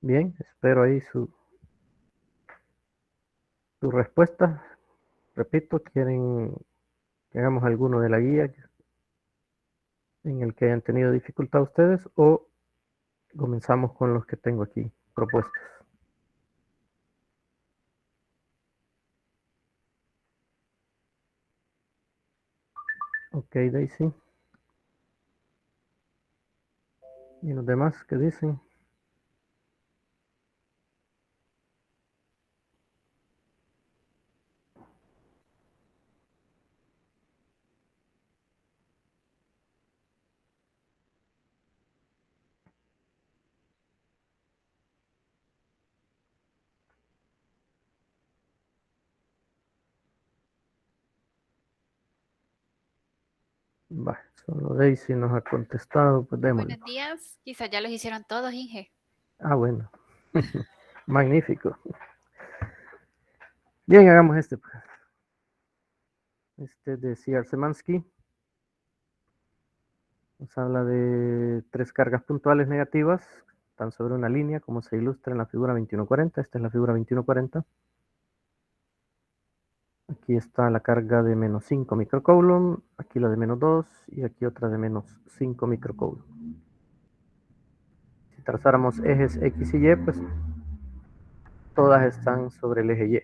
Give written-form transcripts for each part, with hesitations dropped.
Bien, espero ahí su respuesta. Repito, ¿quieren que hagamos alguno de la guía en el que hayan tenido dificultad ustedes o comenzamos con los que tengo aquí propuestos? Ok, Daisy. ¿Y los demás qué dicen? Va, solo Daisy nos ha contestado, pues démosle. Buenos días. Quizás ya los hicieron todos, Inge. Ah, bueno. Magnífico. Bien, hagamos este, pues. Este de C.R. Semansky. Nos habla de tres cargas puntuales negativas, están sobre una línea, como se ilustra en la figura 2140. Esta es la figura 2140. Aquí está la carga de menos 5 microcoulomb, aquí la de menos 2 y aquí otra de menos 5 microcoulomb. Si trazáramos ejes X y Y, pues todas están sobre el eje Y.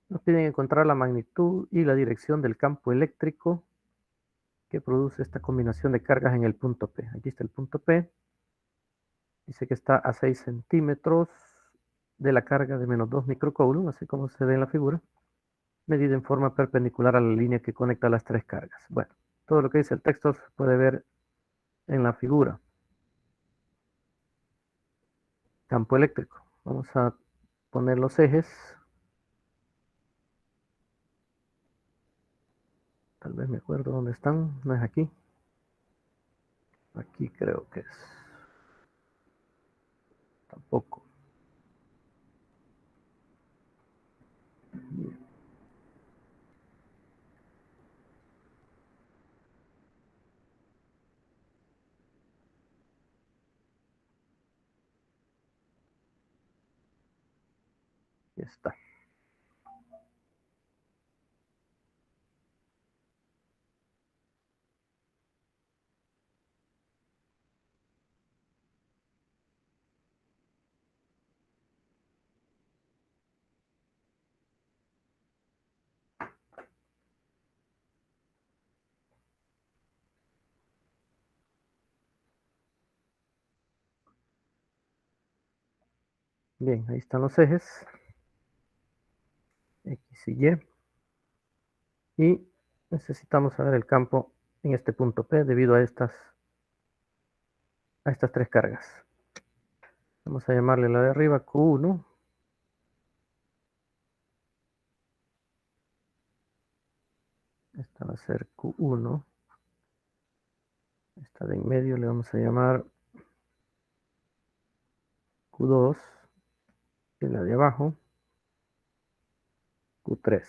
Nos piden encontrar la magnitud y la dirección del campo eléctrico que produce esta combinación de cargas en el punto P. Aquí está el punto P. Dice que está a 6 centímetros de la carga de menos 2 microcoulomb, así como se ve en la figura, medida en forma perpendicular a la línea que conecta las tres cargas. Bueno, todo lo que dice el texto se puede ver en la figura. Campo eléctrico. Vamos a poner los ejes. Tal vez me acuerdo dónde están. No es aquí. Aquí creo que es. Tampoco. Aquí está. Bien, ahí están los ejes. X y Y. Y necesitamos saber el campo en este punto P debido a estas tres cargas. Vamos a llamarle la de arriba Q1. Esta va a ser Q1. Esta de en medio le vamos a llamar Q2. Y la de abajo Q3.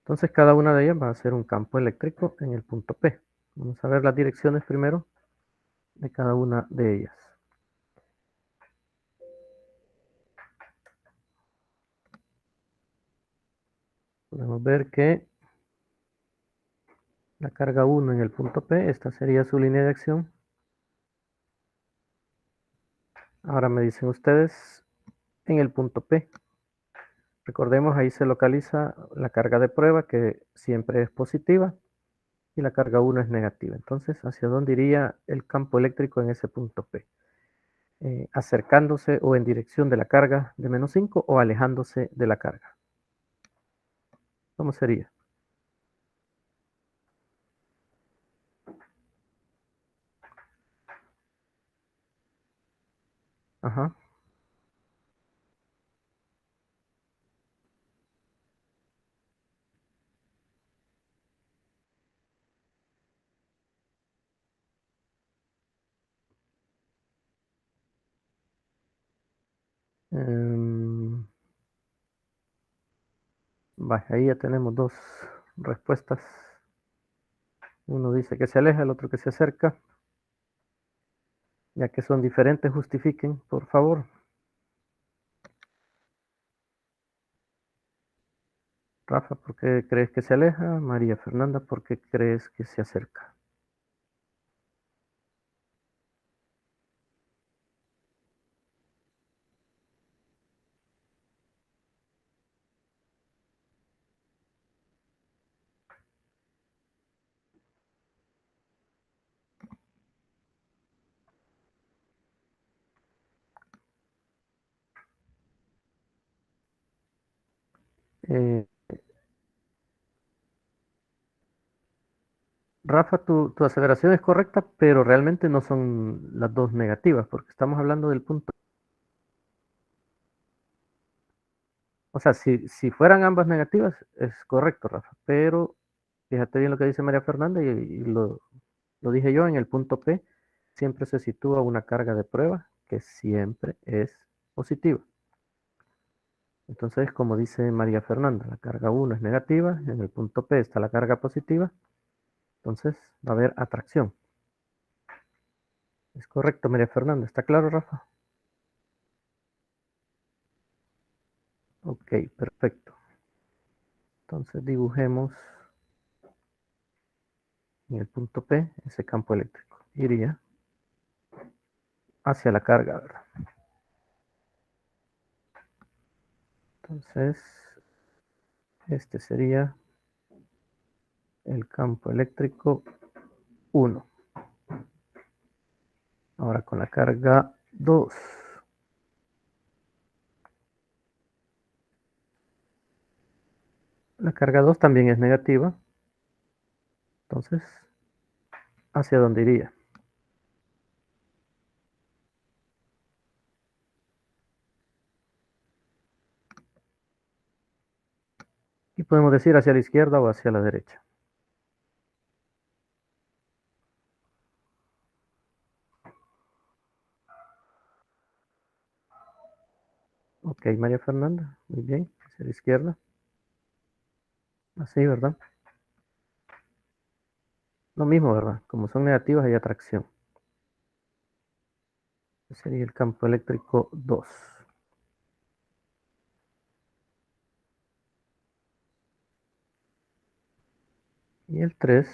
Entonces cada una de ellas va a ser un campo eléctrico en el punto P. Vamos a ver las direcciones primero de cada una de ellas. Podemos ver que la carga 1 en el punto P, esta sería su línea de acción. Ahora me dicen ustedes en el punto P. Recordemos, ahí se localiza la carga de prueba, que siempre es positiva, y la carga 1 es negativa. Entonces, ¿hacia dónde iría el campo eléctrico en ese punto P? Acercándose o en dirección de la carga de menos 5 o alejándose de la carga. ¿Cómo sería? Ajá. Ahí ya tenemos dos respuestas. Uno dice que se aleja, el otro que se acerca. Ya que son diferentes, justifiquen, por favor. Rafa, ¿por qué crees que se aleja? María Fernanda, ¿por qué crees que se acerca? Eh, Rafa, tu aseveración es correcta, pero realmente no son las dos negativas, porque estamos hablando del punto. O sea, si fueran ambas negativas, es correcto, Rafa, pero fíjate bien lo que dice María Fernanda y lo dije yo, en el punto P siempre se sitúa una carga de prueba que siempre es positiva. Entonces, como dice María Fernanda, la carga 1 es negativa, en el punto P está la carga positiva, entonces va a haber atracción. Es correcto, María Fernanda, ¿está claro, Rafa? Ok, perfecto. Entonces dibujemos en el punto P ese campo eléctrico. Iría hacia la carga, ¿verdad? Entonces, este sería el campo eléctrico 1. Ahora con la carga 2. La carga 2 también es negativa. Entonces, ¿hacia dónde iría? Y podemos decir hacia la izquierda o hacia la derecha. Ok, María Fernanda, muy bien, hacia la izquierda. Así, ¿verdad? Lo mismo, ¿verdad? Como son negativas hay atracción. Ese sería el campo eléctrico 2. Y el 3.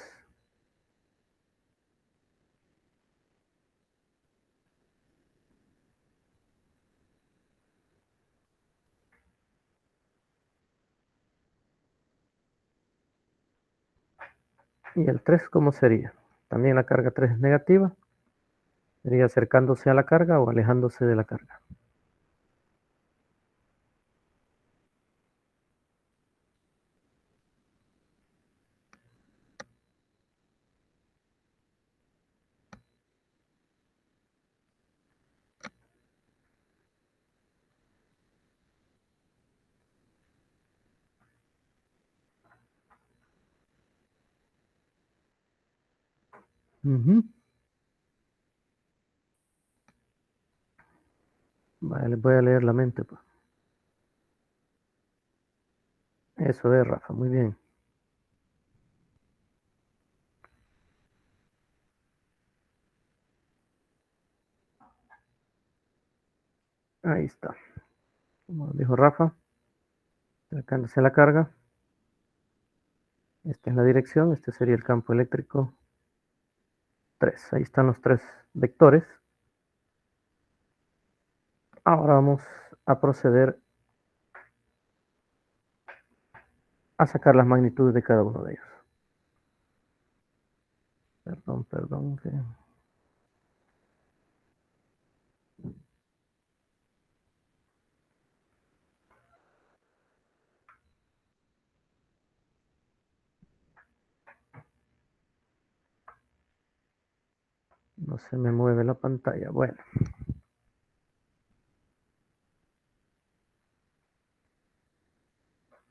¿Y el 3 cómo sería? También la carga 3 es negativa. Sería acercándose a la carga o alejándose de la carga. Ujú. Vale, les voy a leer la mente, pues. Eso es, Rafa, muy bien. Ahí está. Como dijo Rafa, acercándose a la carga. Esta es la dirección, este sería el campo eléctrico 3. Ahí están los 3 vectores. Ahora vamos a proceder a sacar las magnitudes de cada uno de ellos. Perdón, que no se me mueve la pantalla. Bueno,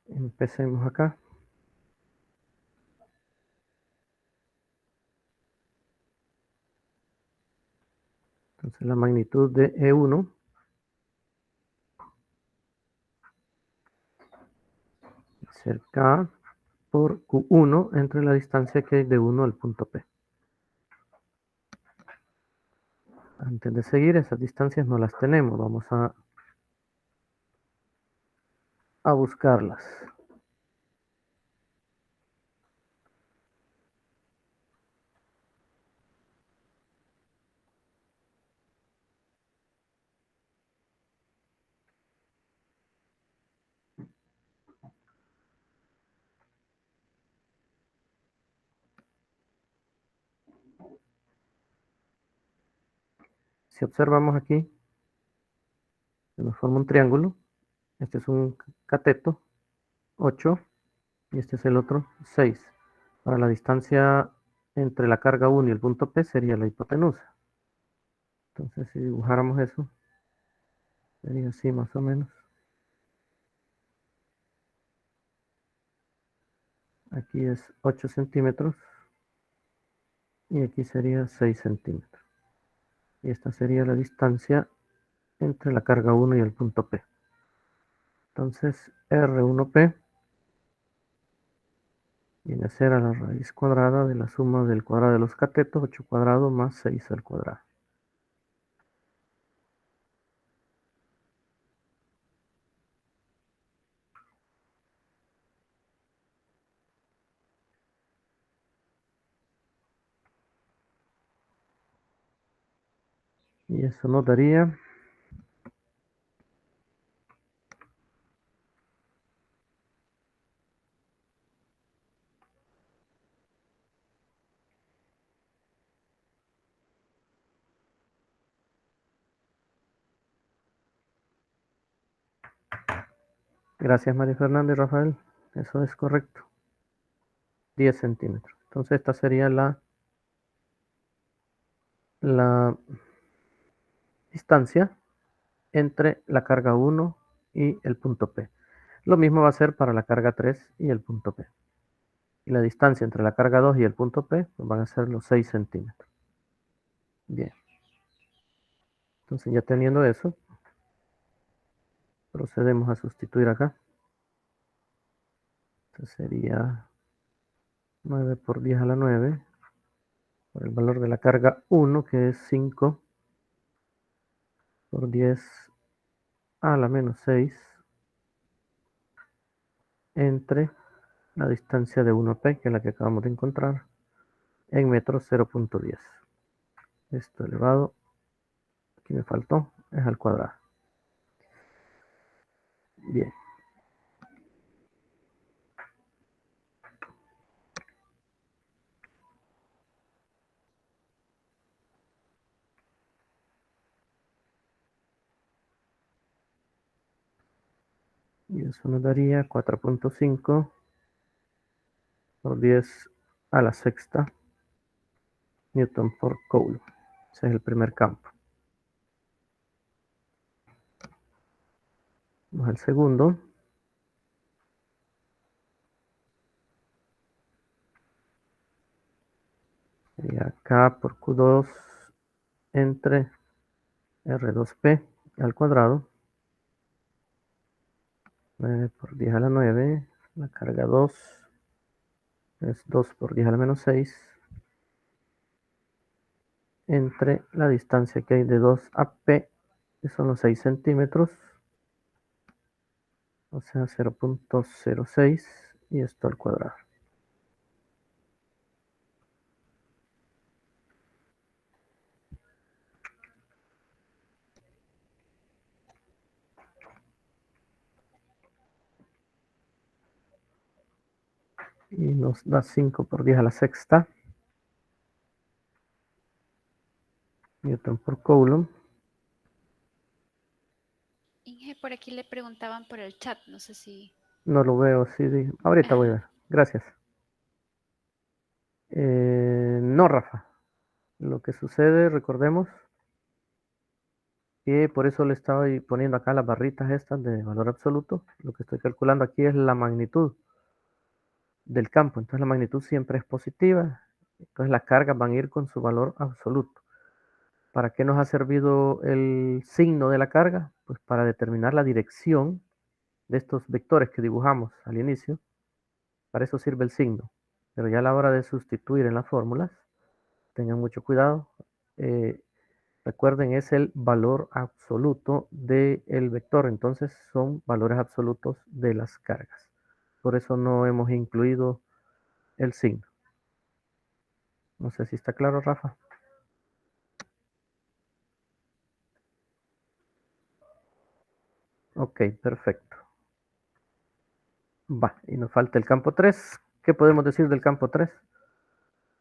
empecemos acá. Entonces la magnitud de E1 va a ser K por Q1 entre la distancia que hay de 1 al punto P. Antes de seguir, esas distancias no las tenemos. Vamos a buscarlas. Si observamos aquí, se nos forma un triángulo. Este es un cateto, 8, y este es el otro, 6. Para la distancia entre la carga 1 y el punto P sería la hipotenusa. Entonces, si dibujáramos eso, sería así más o menos. Aquí es 8 centímetros y aquí sería 6 centímetros. Y esta sería la distancia entre la carga 1 y el punto P. Entonces, R1P viene a ser a la raíz cuadrada de la suma del cuadrado de los catetos, 8 cuadrado más 6 al cuadrado. Y eso nos daría Gracias, María Fernanda y Rafael. Eso es correcto. 10 centímetros. Entonces, esta sería la distancia entre la carga 1 y el punto P. Lo mismo va a ser para la carga 3 y el punto P. Y la distancia entre la carga 2 y el punto P pues van a ser los 6 centímetros. Bien. Entonces, ya teniendo eso, procedemos a sustituir acá. Entonces sería 9 por 10 a la 9, por el valor de la carga 1, que es 5 por 10 a la menos 6, entre la distancia de 1P, que es la que acabamos de encontrar, en metros 0.10. Esto elevado, aquí me faltó, es al cuadrado. Bien. Y eso nos daría 4.5 por 10 a la sexta Newton por Coulomb. Ese es el primer campo. Vamos al segundo. Sería K por Q2 entre R2P al cuadrado. 9 por 10 a la 9. La carga 2 es 2 por 10 a la menos 6. Entre la distancia que hay de 2 a P, que son los 6 centímetros. O sea, 0.06 y esto al cuadrado. Y nos da 5 por 10 a la sexta Newton por Coulomb. Inge, por aquí le preguntaban por el chat, no sé si... No lo veo, sí. Ahorita voy a Ajá. ver. Gracias. No, Rafa. Lo que sucede, recordemos, que por eso le estaba poniendo acá las barritas estas de valor absoluto. Lo que estoy calculando aquí es la magnitud del campo. Entonces la magnitud siempre es positiva. Entonces las cargas van a ir con su valor absoluto. ¿Para qué nos ha servido el signo de la carga? Pues para determinar la dirección de estos vectores que dibujamos al inicio. Para eso sirve el signo. Pero ya a la hora de sustituir en las fórmulas, tengan mucho cuidado. Recuerden, es el valor absoluto del vector, entonces son valores absolutos de las cargas. Por eso no hemos incluido el signo. No sé si está claro, Rafa. Ok, perfecto. Va, y nos falta el campo 3. ¿Qué podemos decir del campo 3?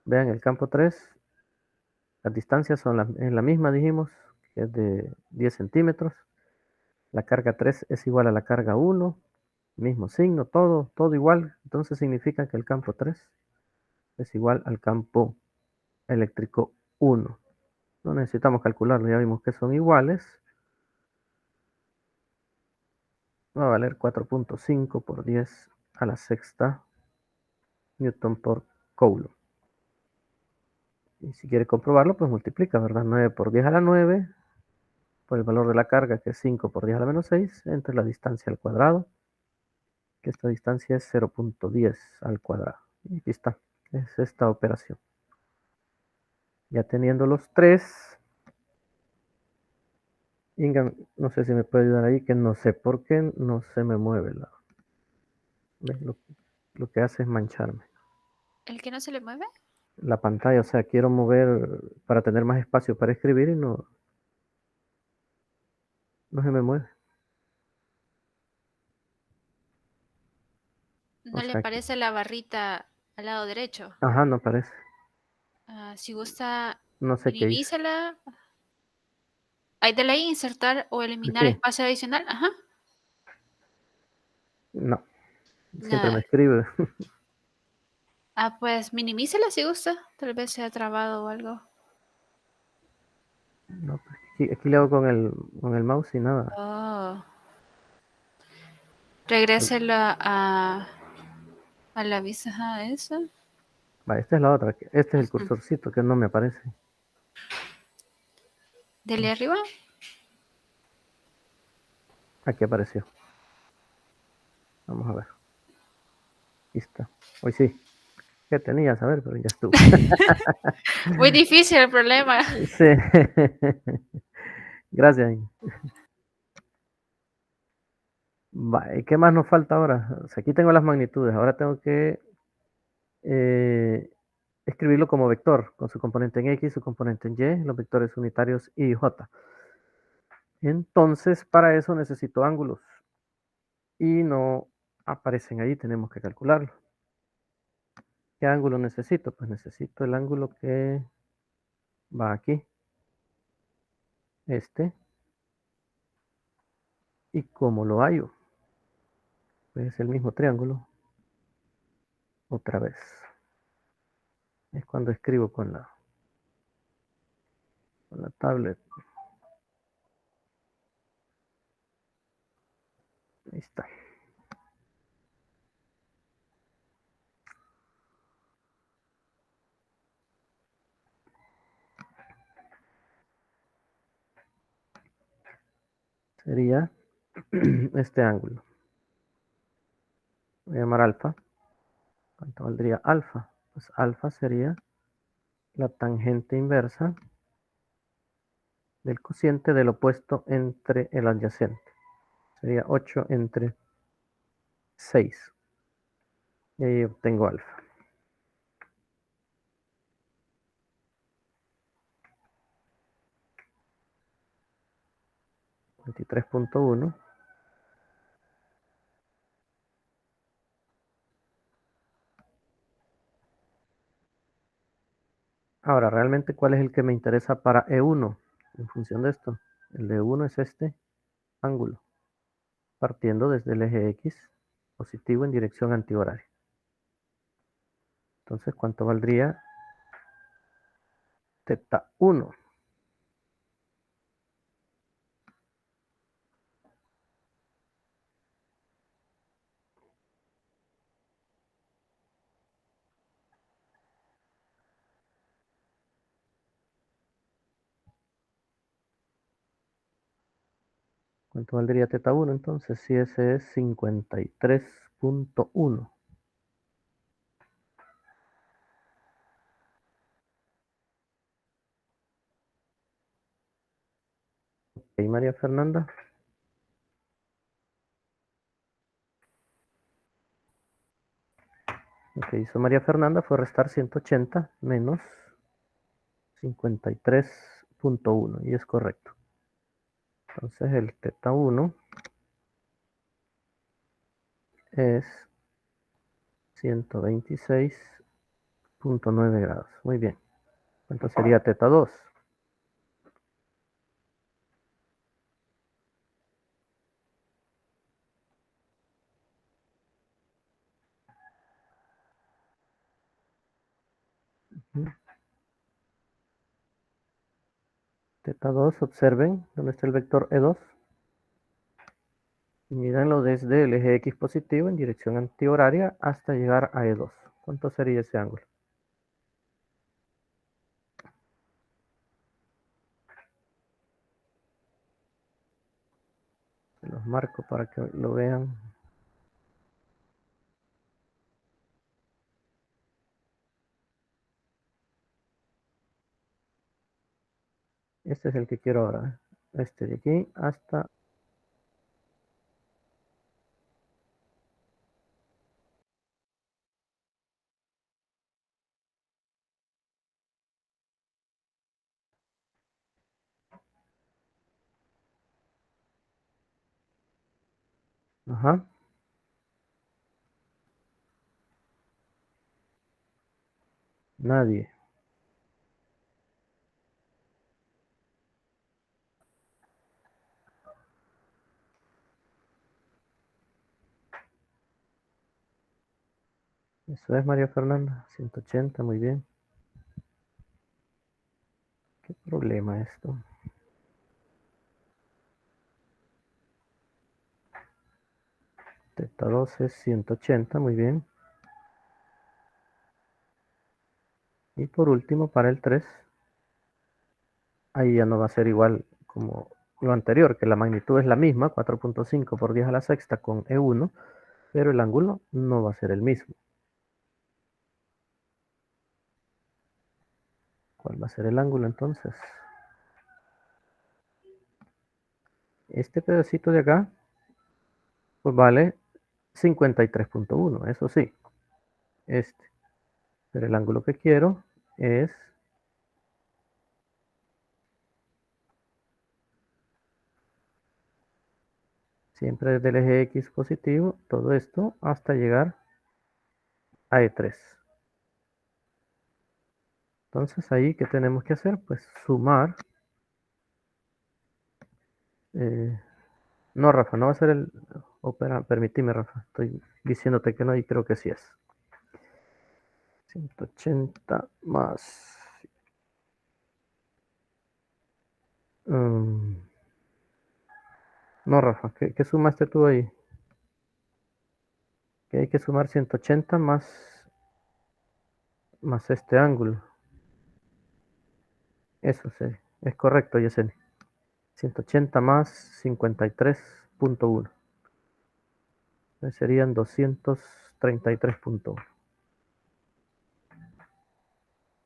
Vean, el campo 3, las distancias son en la misma, dijimos, que es de 10 centímetros. La carga 3 es igual a la carga 1, mismo signo, todo igual. Entonces significa que el campo 3 es igual al campo eléctrico 1. No necesitamos calcularlo, ya vimos que son iguales. Va a valer 4.5 por 10 a la sexta newton por coulomb. Y si quiere comprobarlo, pues multiplica, ¿verdad? 9 por 10 a la 9, por el valor de la carga, que es 5 por 10 a la menos 6, entre la distancia al cuadrado, que esta distancia es 0.10 al cuadrado. Y aquí está, es esta operación. Ya teniendo los tres, Inga, no sé si me puede ayudar ahí, que no sé por qué no se me mueve lo que hace es mancharme ¿El que no se le mueve? la pantalla. O sea, quiero mover para tener más espacio para escribir y no se me mueve. O ¿No le sea, aparece la barrita al lado derecho? ajá, no parece. Si gusta, No sé qué hice. minimícela. Ahí de ahí insertar o eliminar Aquí, espacio adicional. Ajá. no, siempre me Nada. escribe. Pues minimícela si gusta. Tal vez se ha trabado o algo. No, pues aquí le hago con el mouse y nada. Oh. Regrésela a la vista. Ajá, esa. Va, esta es la otra. Este es el Ujú. cursorcito que no me aparece. Dele arriba. Aquí apareció. Vamos a ver. Aquí está. Hoy sí. ¿Qué tenías? A ver, pero ya estuvo. Muy difícil el problema. Sí. Gracias. Va, ¿y qué más nos falta ahora? O sea, aquí tengo las magnitudes. Ahora tengo que eh, escribirlo como vector, con su componente en X, su componente en Y, los vectores unitarios y J. Entonces, para eso necesito ángulos. Y no aparecen ahí, tenemos que calcularlo. ¿Qué ángulo necesito? Pues necesito el ángulo que va aquí, este. ¿Y cómo lo hallo? Pues es el mismo triángulo, otra vez. Es cuando escribo con la tablet. Ahí está. Sería este ángulo. Voy a llamar alfa. ¿Cuánto valdría alfa? Pues alfa sería la tangente inversa del cociente del opuesto entre el adyacente. Sería 8 entre 6. Y ahí obtengo alfa. 23.1. Ahora, realmente, ¿cuál es el que me interesa para E1? En función de esto, el de E1 es este ángulo, partiendo desde el eje X positivo en dirección antihoraria. Entonces, ¿cuánto valdría teta 1? ¿Cuánto valdría teta 1 entonces? Si ese es 53.1. ¿Y María Fernanda? Lo que hizo María Fernanda fue restar 180 menos 53.1 y es correcto. Entonces el teta 1 es 126.9 grados. Muy bien. ¿Cuánto sería teta 2? Teta 2, observen, ¿dónde está el vector E2? Y mídanlo desde el eje X positivo en dirección antihoraria hasta llegar a E2. ¿Cuánto sería ese ángulo? Se los marco para que lo vean. Este es el que quiero ahora. Este de aquí hasta... Ajá. Nadie. Eso es María Fernanda. 180, muy bien. ¿Qué problema esto? Teta 2 es 180, muy bien. Y por último, para el 3, ahí ya no va a ser igual como lo anterior, que la magnitud es la misma, 4.5 por 10 a la sexta con E1, pero el ángulo no va a ser el mismo. ¿Cuál va a ser el ángulo entonces? Este pedacito de acá, pues vale 53.1, eso sí, este. Pero el ángulo que quiero es siempre desde el eje X positivo, todo esto hasta llegar a E3. Entonces ahí, ¿qué tenemos que hacer? Pues sumar. No, Rafa, no va a ser el... permitime, Rafa, estoy diciéndote que no y creo que sí es. 180 más... no, Rafa, ¿qué sumaste tú ahí? Que hay que sumar 180 más este ángulo. Eso sí, es correcto, Yesenia. 180 más 53.1. Serían 233.1.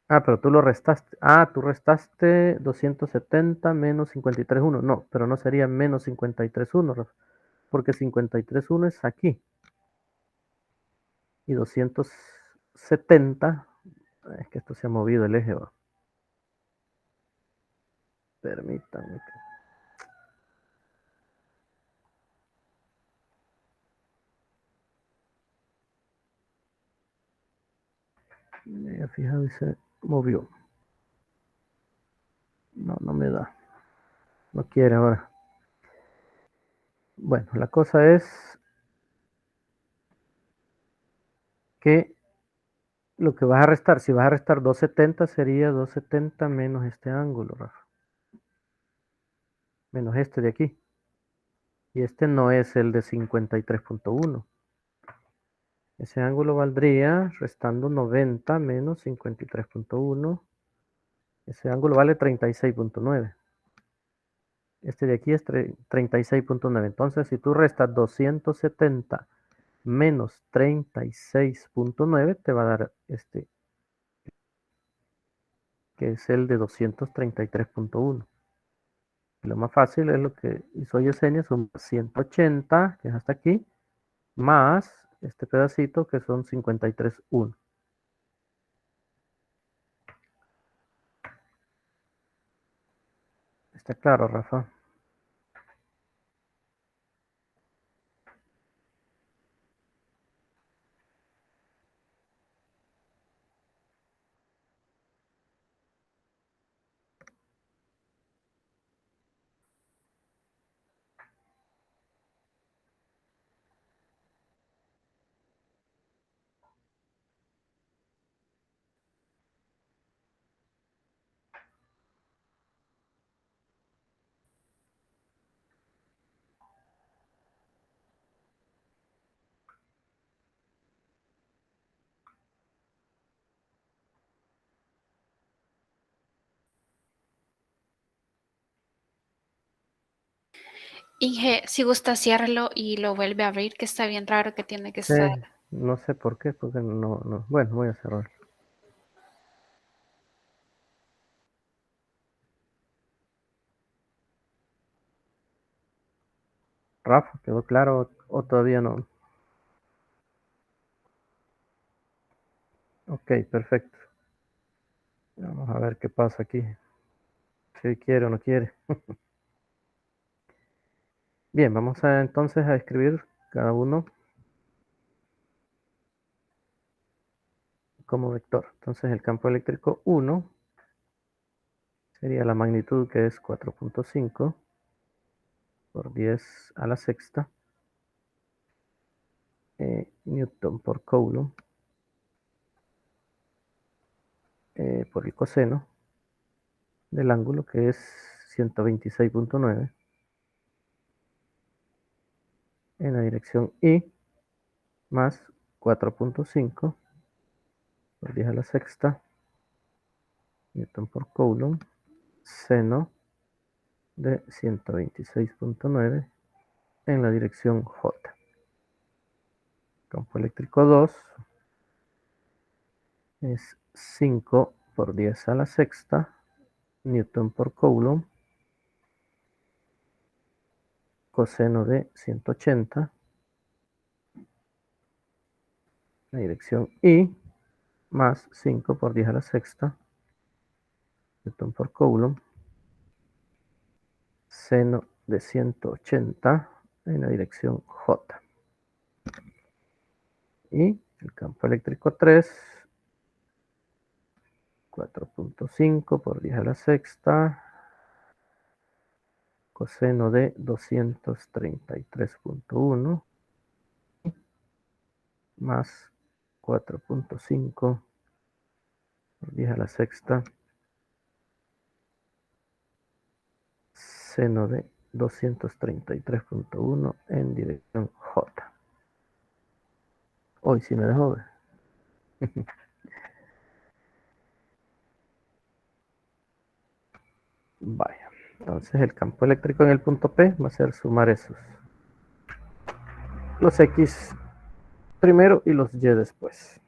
Ah, pero tú lo restaste. Ah, tú restaste 270 menos 53.1. No, pero no sería menos 53.1, Rafa, porque 53.1 es aquí. Y 270, es que esto se ha movido el eje, va. Permítanme. Me he fijado y se movió. No, no me da. No quiere ahora. Bueno, la cosa es que lo que vas a restar, si vas a restar 270, sería 270 menos este ángulo, Rafa. Menos este de aquí. Y este no es el de 53.1. Ese ángulo valdría restando 90 menos 53.1. Ese ángulo vale 36.9. Este de aquí es 36.9. Entonces, si tú restas 270 menos 36.9, te va a dar este, que es el de 233.1. Y lo más fácil es lo que hizo Yesenia, son 180, que es hasta aquí, más este pedacito que son 53,1. ¿Está claro, Rafa? Inge, si gusta, ciérralo y lo vuelve a abrir, que está bien raro que tiene que Sí, estar. no sé por qué, porque no. Bueno, voy a cerrar. Rafa, ¿quedó claro o todavía no? Ok, perfecto. Vamos a ver qué pasa aquí. Si quiere o no quiere. Bien, vamos a entonces a escribir cada uno como vector. Entonces el campo eléctrico 1 sería la magnitud, que es 4.5 por 10 a la sexta newton por coulomb por el coseno del ángulo, que es 126,9 en la dirección Y, más 4.5 por 10 a la sexta newton por coulomb seno de 126,9 en la dirección J. Campo eléctrico 2 es 5 por 10 a la sexta newton por coulomb coseno de 180, la dirección Y, más 5 por 10 a la sexta newton por coulomb seno de 180 en la dirección J. Y el campo eléctrico 3, 4.5 por 10 a la sexta coseno de 233,1 más 4.5 por 10 a la sexta seno de 233,1 en dirección J. Hoy sí me dejó ver. Vaya. Entonces el campo eléctrico en el punto P va a ser sumar esos. Los X primero y los Y después.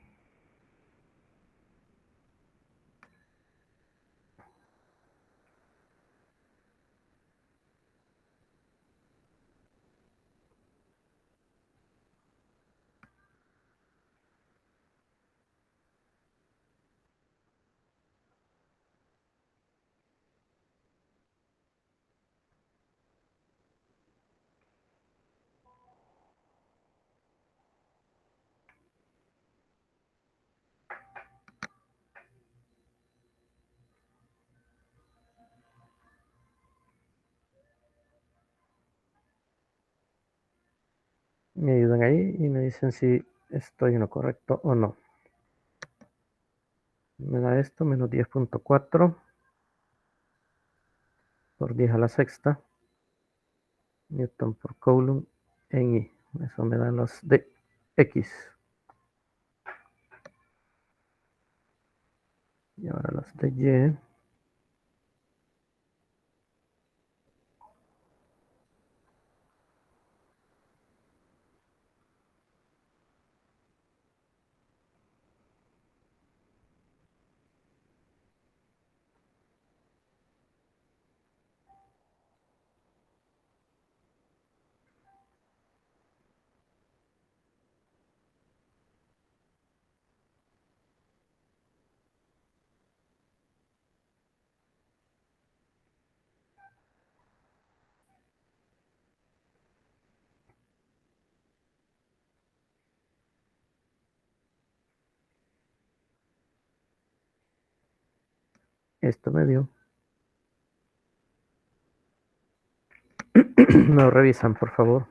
Me ayudan ahí y me dicen si estoy en lo correcto o no. Me da esto, menos 10.4 por 10 a la sexta newton por coulomb en I. Eso me dan los de X. Y ahora los de Y. Esto me dio. Me lo revisan, por favor.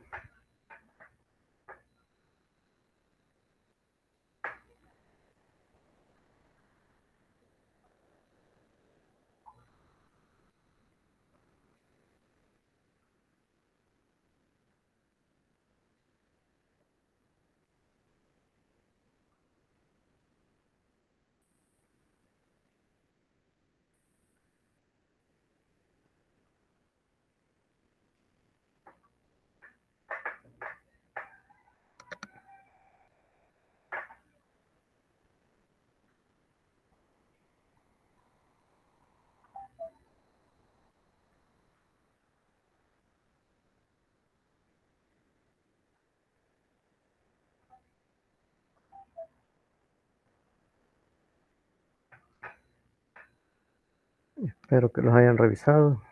Espero que los hayan revisado.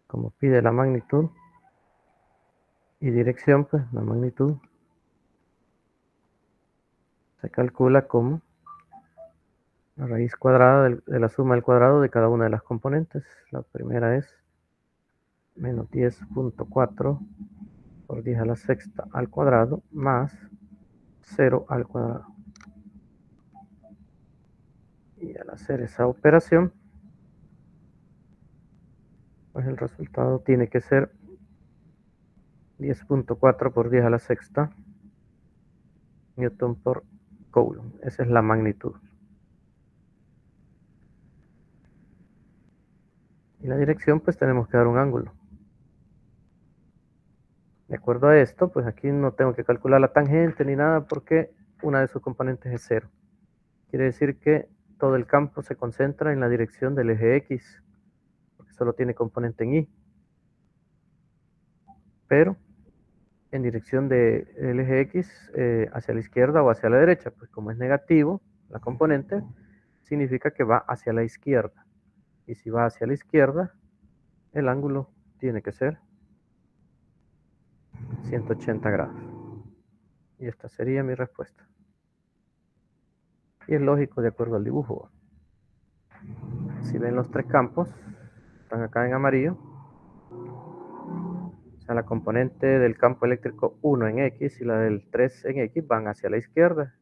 Como pide la magnitud y dirección, pues la magnitud se calcula como la raíz cuadrada de la suma al cuadrado de cada una de las componentes. La primera es menos 10.4 por 10 a la sexta al cuadrado más 0 al cuadrado. Y al hacer esa operación, pues el resultado tiene que ser 10.4 por 10 a la sexta Newton por Coulomb. Esa es la magnitud. Y la dirección, pues tenemos que dar un ángulo. De acuerdo a esto, pues aquí no tengo que calcular la tangente ni nada porque una de sus componentes es 0. Quiere decir que todo el campo se concentra en la dirección del eje X, porque solo tiene componente en Y. Pero en dirección del eje X hacia la izquierda o hacia la derecha, pues como es negativo la componente, significa que va hacia la izquierda. Y si va hacia la izquierda, el ángulo tiene que ser 180 grados. Y esta sería mi respuesta. Y es lógico de acuerdo al dibujo. Si ven los tres campos, están acá en amarillo. O sea, la componente del campo eléctrico 1 en X y la del 3 en X van hacia la izquierda.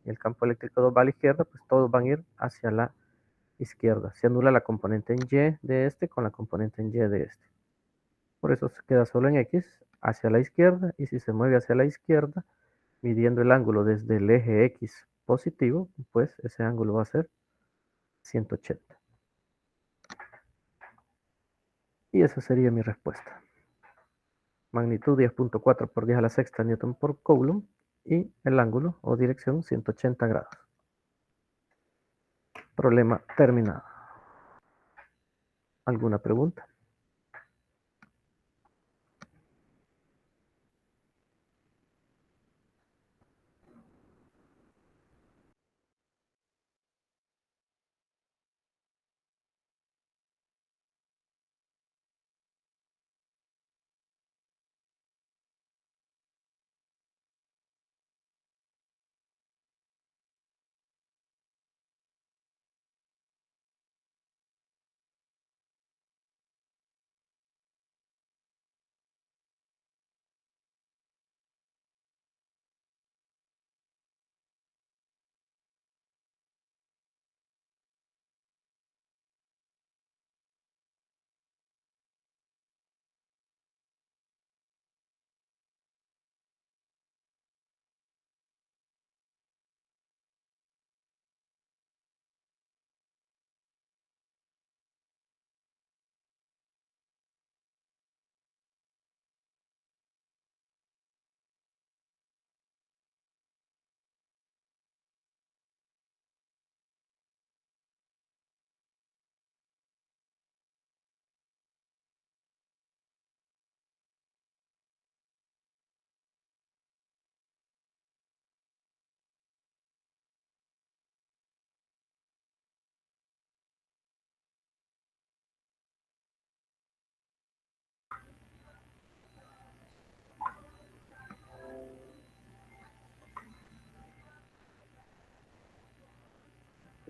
Y el campo eléctrico 2 va a la izquierda, pues todos van a ir hacia la izquierda. Se anula la componente en Y de este con la componente en Y de este. Por eso se queda solo en X hacia la izquierda. Y si se mueve hacia la izquierda, midiendo el ángulo desde el eje X positivo, pues ese ángulo va a ser 180. Y esa sería mi respuesta. Magnitud 10.4 por 10 a la sexta Newton por Coulomb y el ángulo o dirección 180 grados. Problema terminado. ¿Alguna pregunta?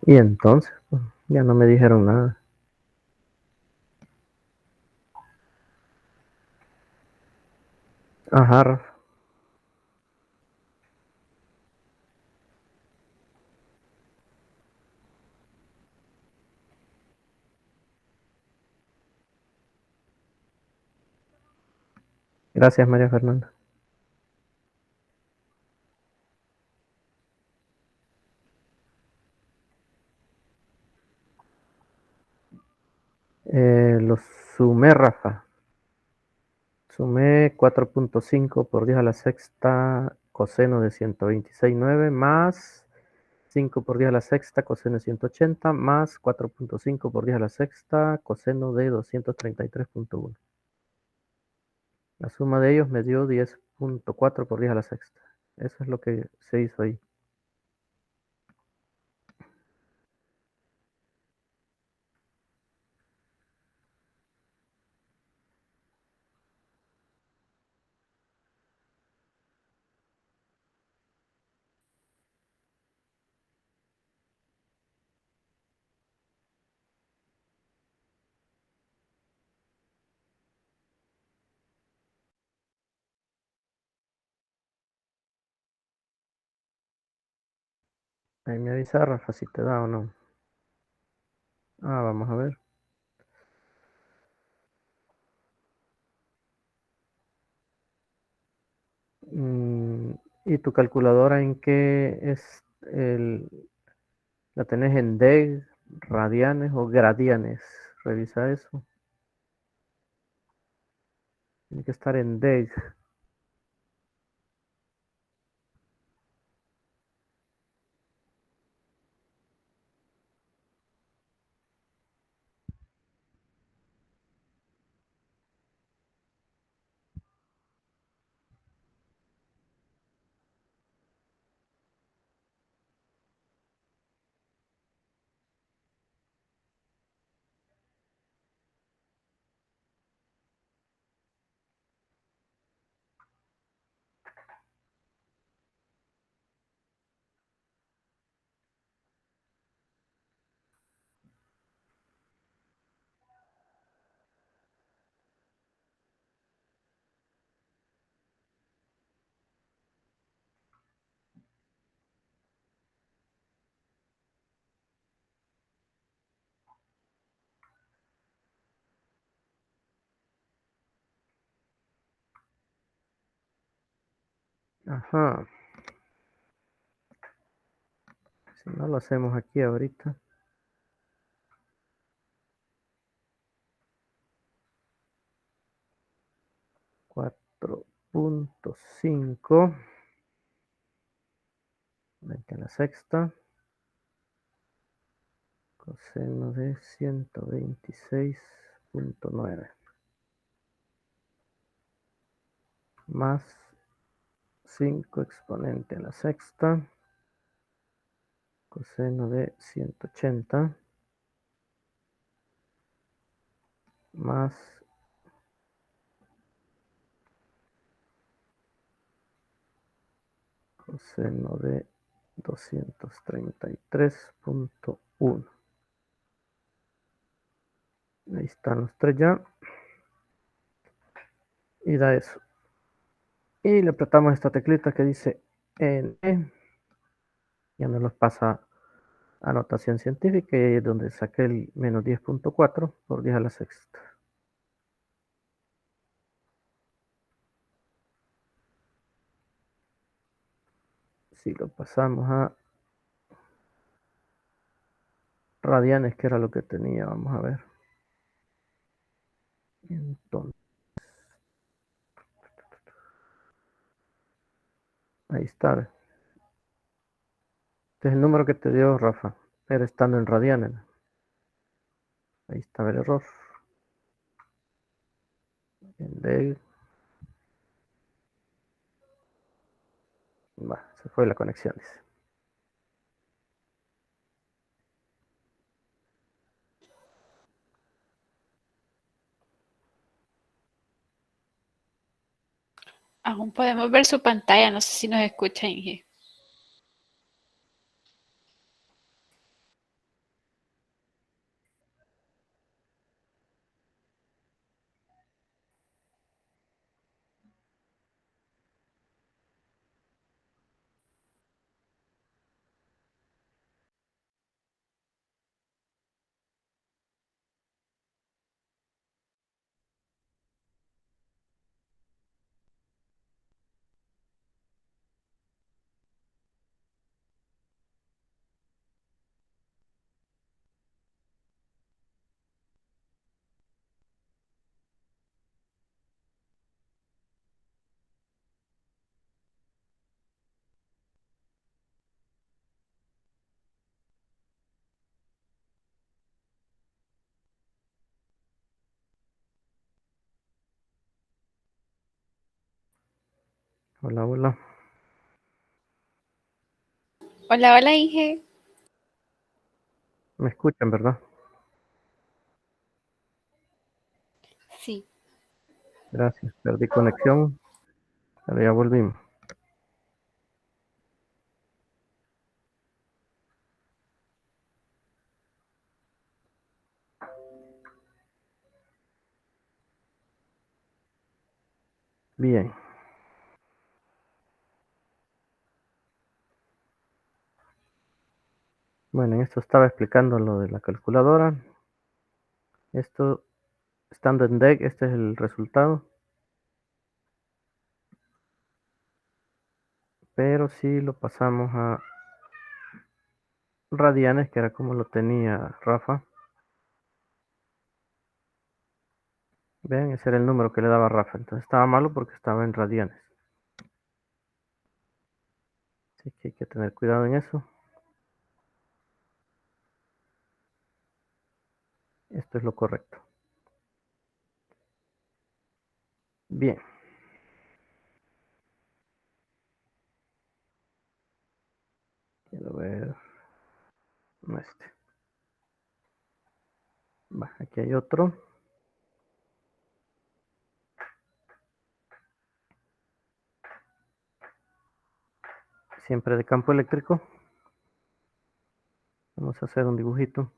Y entonces, pues, ya no me dijeron nada. Ajá, Rafa. Gracias, María Fernanda. Los sumé, Rafa. Sumé 4.5 por 10 a la sexta coseno de 126,9 más 5 por 10 a la sexta coseno de 180 más 4.5 por 10 a la sexta coseno de 233.1. La suma de ellos me dio 10.4 por 10 a la sexta. Eso es lo que se hizo ahí. Ahí me avisa, Rafa, si te da o no. Vamos a ver. ¿Y tu calculadora en qué es la tenés en deg, radianes o gradianes? Revisa eso. Tiene que estar en deg. Ajá. Si no lo hacemos aquí ahorita. 4.5. 20 a la sexta. Coseno de 126.9. Más 5 exponente a la sexta. Coseno de 180. Más coseno de 233.1. Ahí están los tres ya. Y da eso. Y le apretamos esta teclita que dice N. Ya nos los pasa a notación científica y ahí es donde saqué el menos 10.4 por 10 a la sexta. Si lo pasamos a radianes, que era lo que tenía, vamos a ver. Entonces, ahí está. Este es el número que te dio Rafa, pero estando en radianes. Ahí estaba el error. En D. Se fue la conexión, dice. Aún podemos ver su pantalla, no sé si nos escucha, Inge. Hola, hola. Hola, hola, Inge. ¿Me escuchan, verdad? Sí. Gracias. Perdí conexión, pero ya volvimos. Bien. Bueno, en esto estaba explicando lo de la calculadora. Esto, estando en DEC, este es el resultado. Pero si lo pasamos a radianes, que era como lo tenía Rafa. Vean, ese era el número que le daba Rafa. Entonces estaba malo porque estaba en radianes. Así que hay que tener cuidado en eso. Esto es lo correcto. Bien. Quiero ver. No este. Va, aquí hay otro. Siempre de campo eléctrico. Vamos a hacer un dibujito.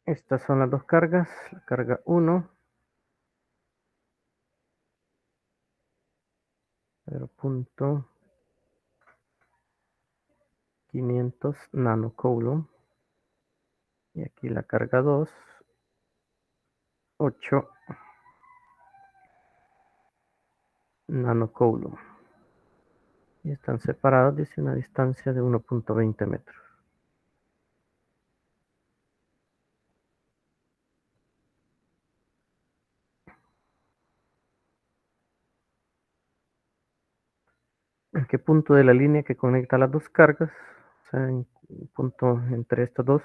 Estas son las dos cargas. La carga 1, 0.500 nanocoulomb. Y aquí la carga 2, 8 nanocoulomb. Y están separados, dice, una distancia de 1.20 metros. ¿En qué punto de la línea que conecta las dos cargas? O sea, en un punto entre estos dos.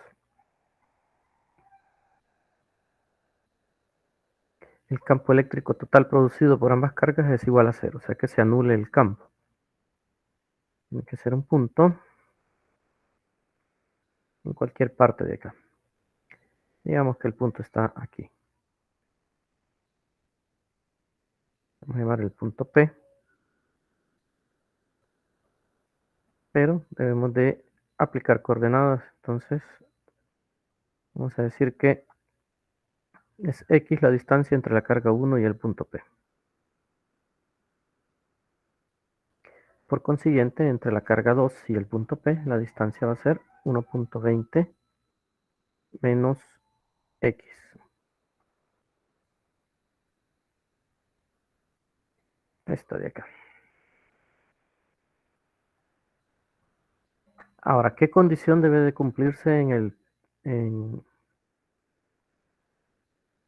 El campo eléctrico total producido por ambas cargas es igual a 0, o sea que se anule el campo. Tiene que ser un punto en cualquier parte de acá. Digamos que el punto está aquí. Vamos a llamar el punto P. Pero debemos de aplicar coordenadas. Entonces, vamos a decir que es X la distancia entre la carga 1 y el punto P. Por consiguiente, entre la carga 2 y el punto P, la distancia va a ser 1.20 menos X. Esto de acá. Ahora, ¿qué condición debe de cumplirse en,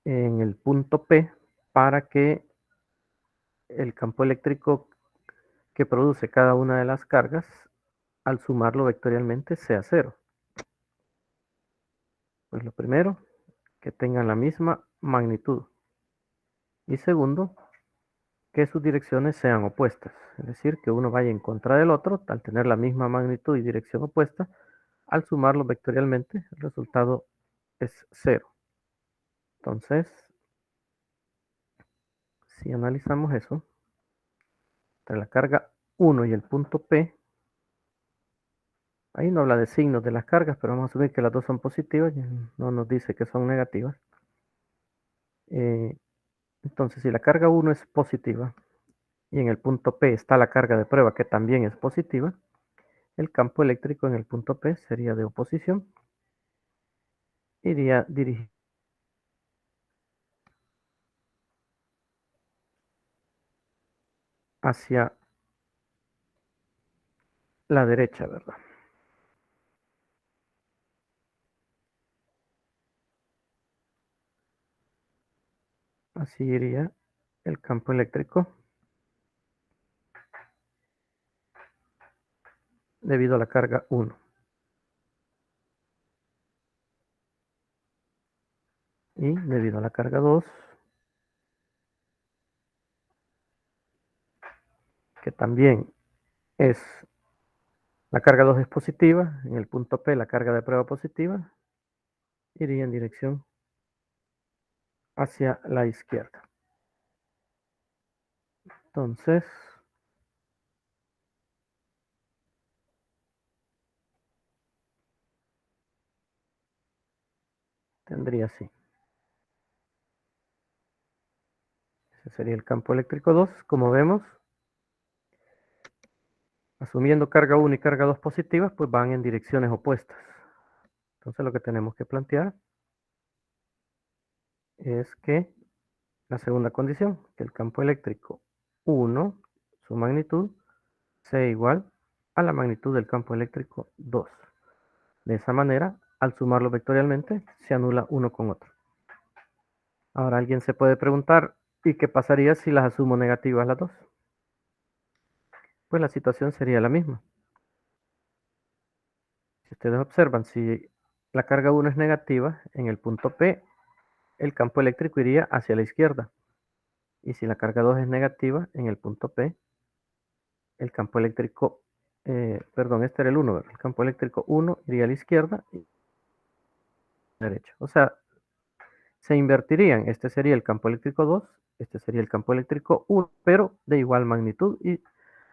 en el punto P para que el campo eléctrico que produce cada una de las cargas, al sumarlo vectorialmente, sea cero? Pues lo primero, que tengan la misma magnitud. Y segundo, que sus direcciones sean opuestas. Es decir, que uno vaya en contra del otro, al tener la misma magnitud y dirección opuesta, al sumarlo vectorialmente, el resultado es cero. Entonces, si analizamos eso, entre la carga 1 y el punto P, ahí no habla de signos de las cargas, pero vamos a asumir que las dos son positivas, no nos dice que son negativas. Entonces, si la carga 1 es positiva y en el punto P está la carga de prueba que también es positiva, el campo eléctrico en el punto P sería de oposición, iría dirigido hacia la derecha, ¿verdad? Así iría el campo eléctrico debido a la carga 1. Y debido a la carga 2, que también es, la carga 2 es positiva, en el punto P la carga de prueba positiva, iría en dirección hacia la izquierda. Entonces, tendría así. Ese sería el campo eléctrico 2. Como vemos, asumiendo carga 1 y carga 2 positivas, pues van en direcciones opuestas. Entonces lo que tenemos que plantear es que la segunda condición, que el campo eléctrico 1, su magnitud, sea igual a la magnitud del campo eléctrico 2. De esa manera, al sumarlo vectorialmente, se anula uno con otro. Ahora alguien se puede preguntar, ¿y qué pasaría si las asumo negativas las dos? Pues la situación sería la misma. Si ustedes observan, si la carga 1 es negativa, en el punto P, el campo eléctrico iría hacia la izquierda. Y si la carga 2 es negativa, en el punto P, el campo eléctrico, perdón, este era el 1, el campo eléctrico 1 iría a la izquierda y a la derecha. O sea, se invertirían. Este sería el campo eléctrico 2, este sería el campo eléctrico 1, pero de igual magnitud y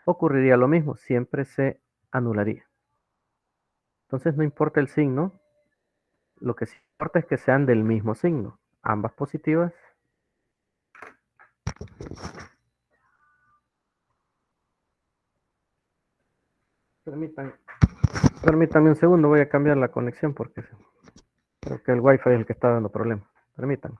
ocurriría lo mismo, siempre se anularía. Entonces no importa el signo, lo que sí importa es que sean del mismo signo, ambas positivas. Permítanme un segundo, voy a cambiar la conexión porque creo que el wifi es el que está dando problemas. Permítanme.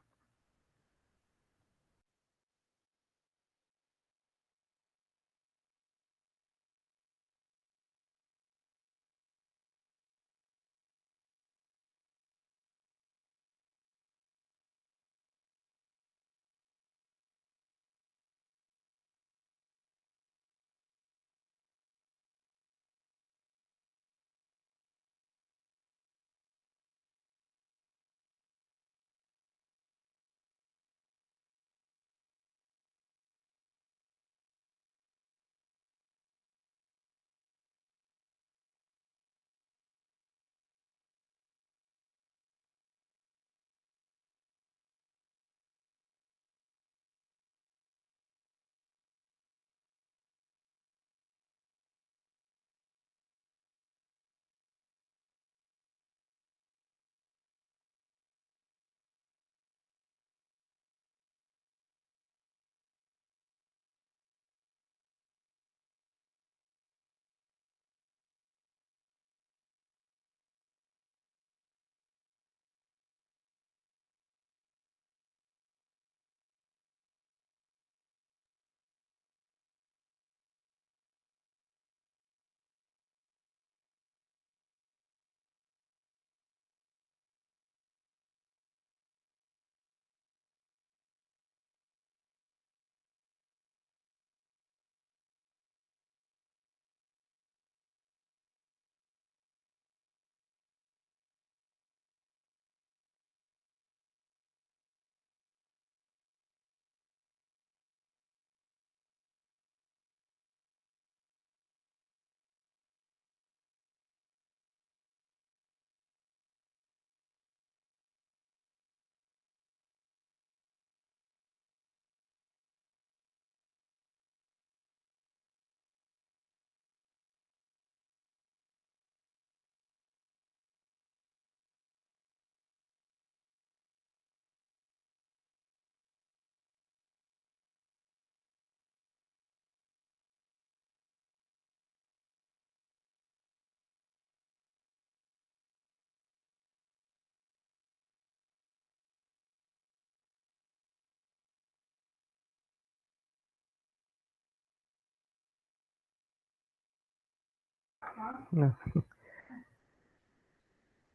No,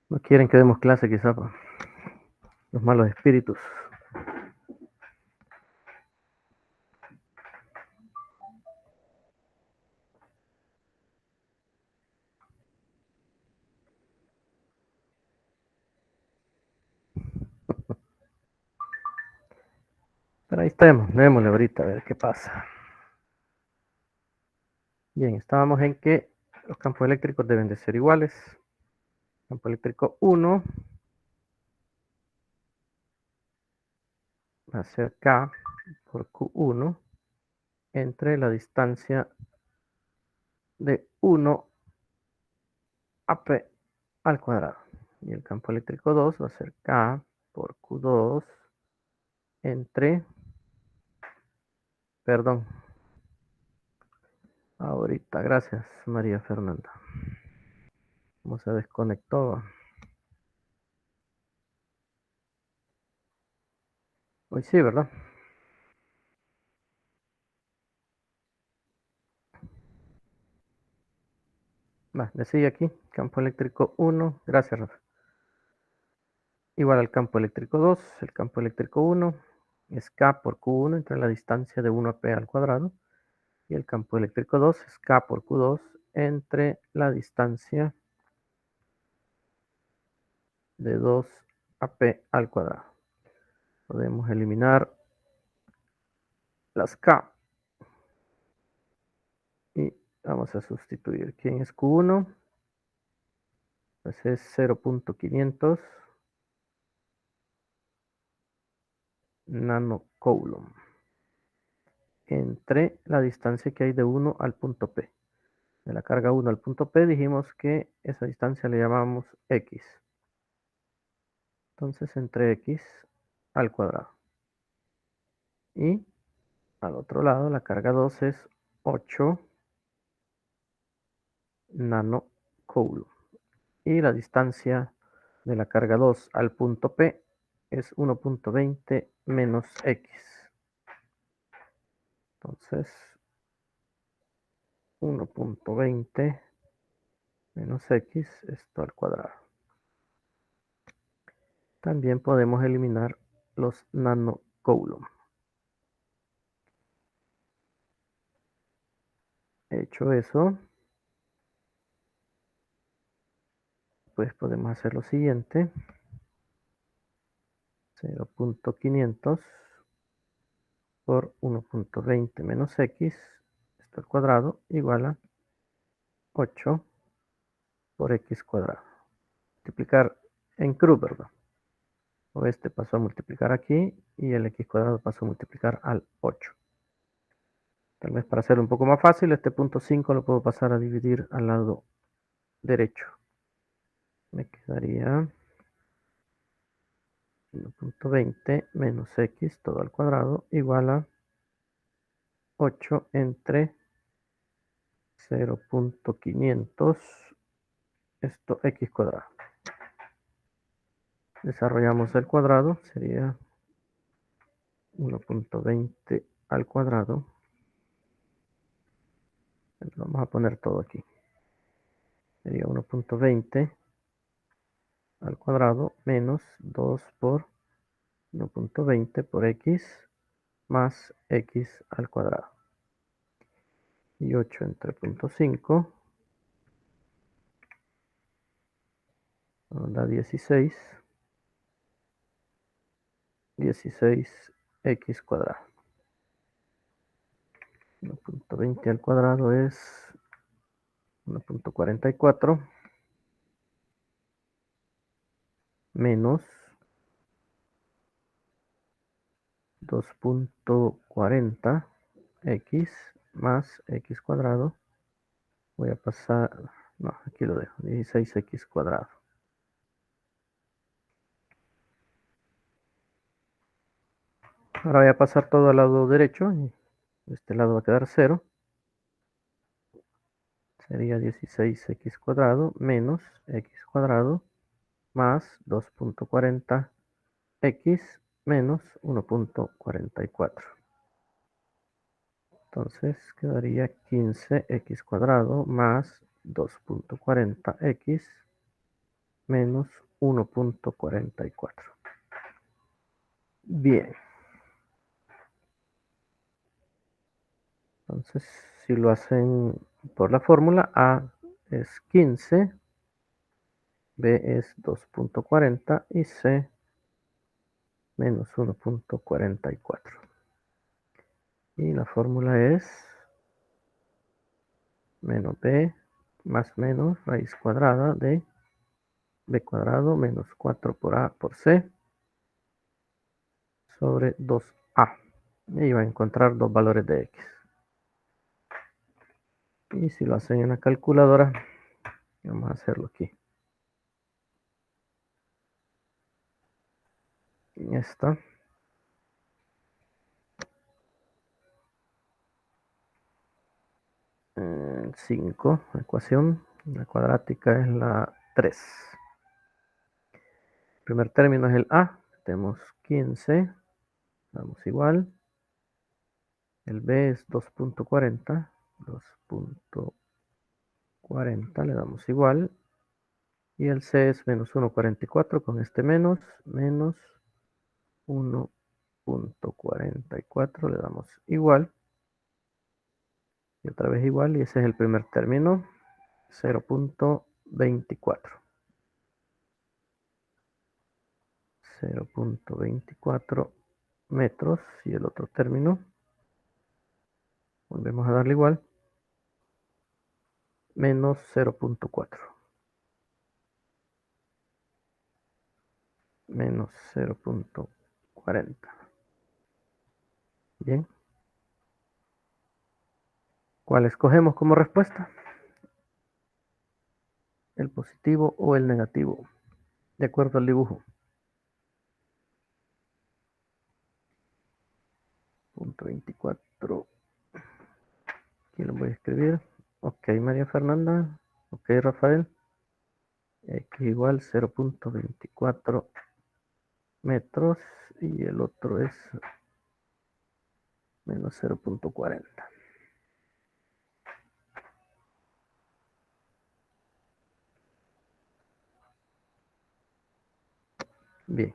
no quieren que demos clase quizá, los malos espíritus. Pero ahí estamos, démosle ahorita a ver qué pasa. Bien, estábamos en que los campos eléctricos deben de ser iguales. Campo eléctrico 1 va a ser K por Q1 entre la distancia de 1 a P al cuadrado. Y el campo eléctrico 2 va a ser K por Q2 entre, perdón, ahorita, gracias María Fernanda. ¿Cómo se desconectó? Hoy sí, ¿verdad? Va, le sigue aquí, campo eléctrico 1, gracias Rafa. Igual al campo eléctrico 2, el campo eléctrico 1 es K por Q1 entre la distancia de 1 a P al cuadrado. Y el campo eléctrico 2 es K por Q2 entre la distancia de 2 a P al cuadrado. Podemos eliminar las K. Y vamos a sustituir. ¿Quién es Q1? Pues es 0.500 nanocoulomb entre la distancia que hay de 1 al punto P. De la carga 1 al punto P dijimos que esa distancia le llamamos X. Entonces entre X al cuadrado. Y al otro lado la carga 2 es 8 nanocoulomb. Y la distancia de la carga 2 al punto P es 1.20 menos X. Entonces, 1.20 menos X, esto al cuadrado. También podemos eliminar los nanocoulomb. Hecho eso, pues podemos hacer lo siguiente. 0.500 por 1.20 menos X, esto al cuadrado, igual a 8 por X cuadrado. Multiplicar en cruz, ¿verdad? O este pasó a multiplicar aquí y el X cuadrado pasó a multiplicar al 8. Tal vez para hacerlo un poco más fácil, este punto 5 lo puedo pasar a dividir al lado derecho. Me quedaría 1.20 menos X todo al cuadrado igual a 8 entre 0.500, esto X cuadrado. Desarrollamos el cuadrado, sería 1.20 al cuadrado. Vamos a poner todo aquí. Sería 1.20 al cuadrado menos 2 por 1.20 por X más X al cuadrado. Y 8 entre 0.5 da 16. 16x cuadrado. 1.20 al cuadrado es 1.44 menos 2.40 x más x cuadrado. Voy a pasar, no, aquí lo dejo, 16x cuadrado. Ahora voy a pasar todo al lado derecho y de este lado va a quedar 0. Sería 16x cuadrado menos x cuadrado más 2.40 x menos 1.44. Entonces quedaría 15x cuadrado más 2.40x menos 1.44. Bien. Entonces, si lo hacen por la fórmula, A es 15, B es 2.40 y C menos 1.44. Y la fórmula es menos B más menos raíz cuadrada de B cuadrado menos 4 por A por C sobre 2A. Y va a encontrar dos valores de X. Y si lo hacen en la calculadora, vamos a hacerlo aquí. En esta. 5, ecuación. La cuadrática es la 3. El primer término es el A. Tenemos 15. Damos igual. El B es 2.40. 2.40 le damos igual. Y el C es menos 1.44 con este menos 1.44 le damos igual. Y otra vez igual. Y ese es el primer término. 0.24. 0.24 metros. Y el otro término, volvemos a darle igual, menos 0.4. Menos 0.40. Bien. ¿Cuál escogemos como respuesta? ¿El positivo o el negativo? De acuerdo al dibujo. Punto 24. Aquí lo voy a escribir. Ok, María Fernanda. Ok, Rafael. X igual 0.24 metros. Y el otro es menos 0.40. Bien.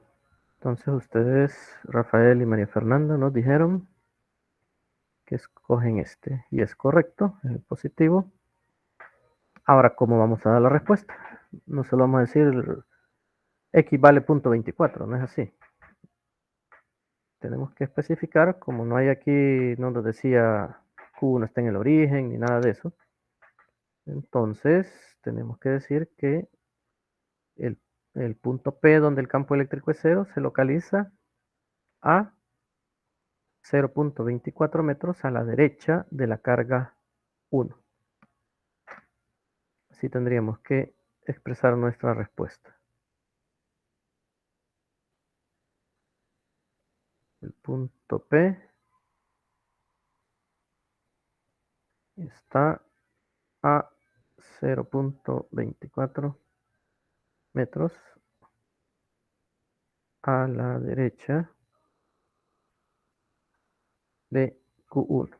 Entonces ustedes, Rafael y María Fernanda, nos dijeron que escogen este. Y es correcto, es el positivo. Ahora, ¿cómo vamos a dar la respuesta? No solo vamos a decir X vale punto 24, no es así. Tenemos que especificar, como no hay aquí, no nos decía Q no está en el origen ni nada de eso. Entonces, tenemos que decir que el punto P donde el campo eléctrico es 0 se localiza a 0.24 metros a la derecha de la carga 1. Así tendríamos que expresar nuestra respuesta. El punto P está a 0.24 metros a la derecha de Q1.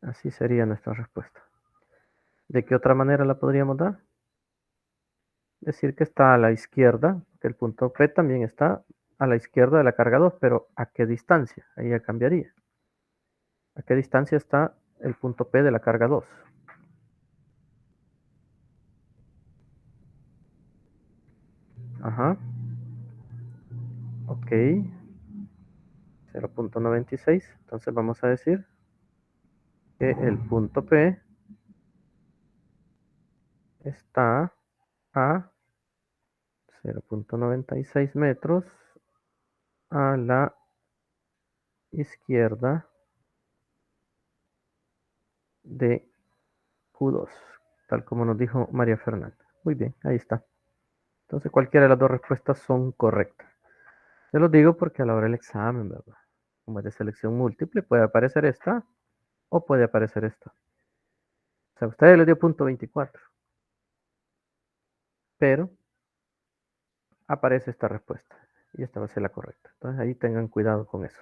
Así sería nuestra respuesta. ¿De qué otra manera la podríamos dar? Decir que está a la izquierda, que el punto P también está a la izquierda de la carga 2, pero ¿a qué distancia? Ahí ya cambiaría. ¿A qué distancia está el punto P de la carga 2? Ajá. Ok. 0.96. Entonces vamos a decir que el punto P está a 0.96 metros a la izquierda de Q2, tal como nos dijo María Fernanda. Muy bien, ahí está. Entonces cualquiera de las dos respuestas son correctas. Se los digo porque a la hora del examen, ¿verdad? Como es de selección múltiple, puede aparecer esta o puede aparecer esta. O sea, a ustedes les dio punto 24, pero aparece esta respuesta y esta va a ser la correcta. Entonces ahí tengan cuidado con eso.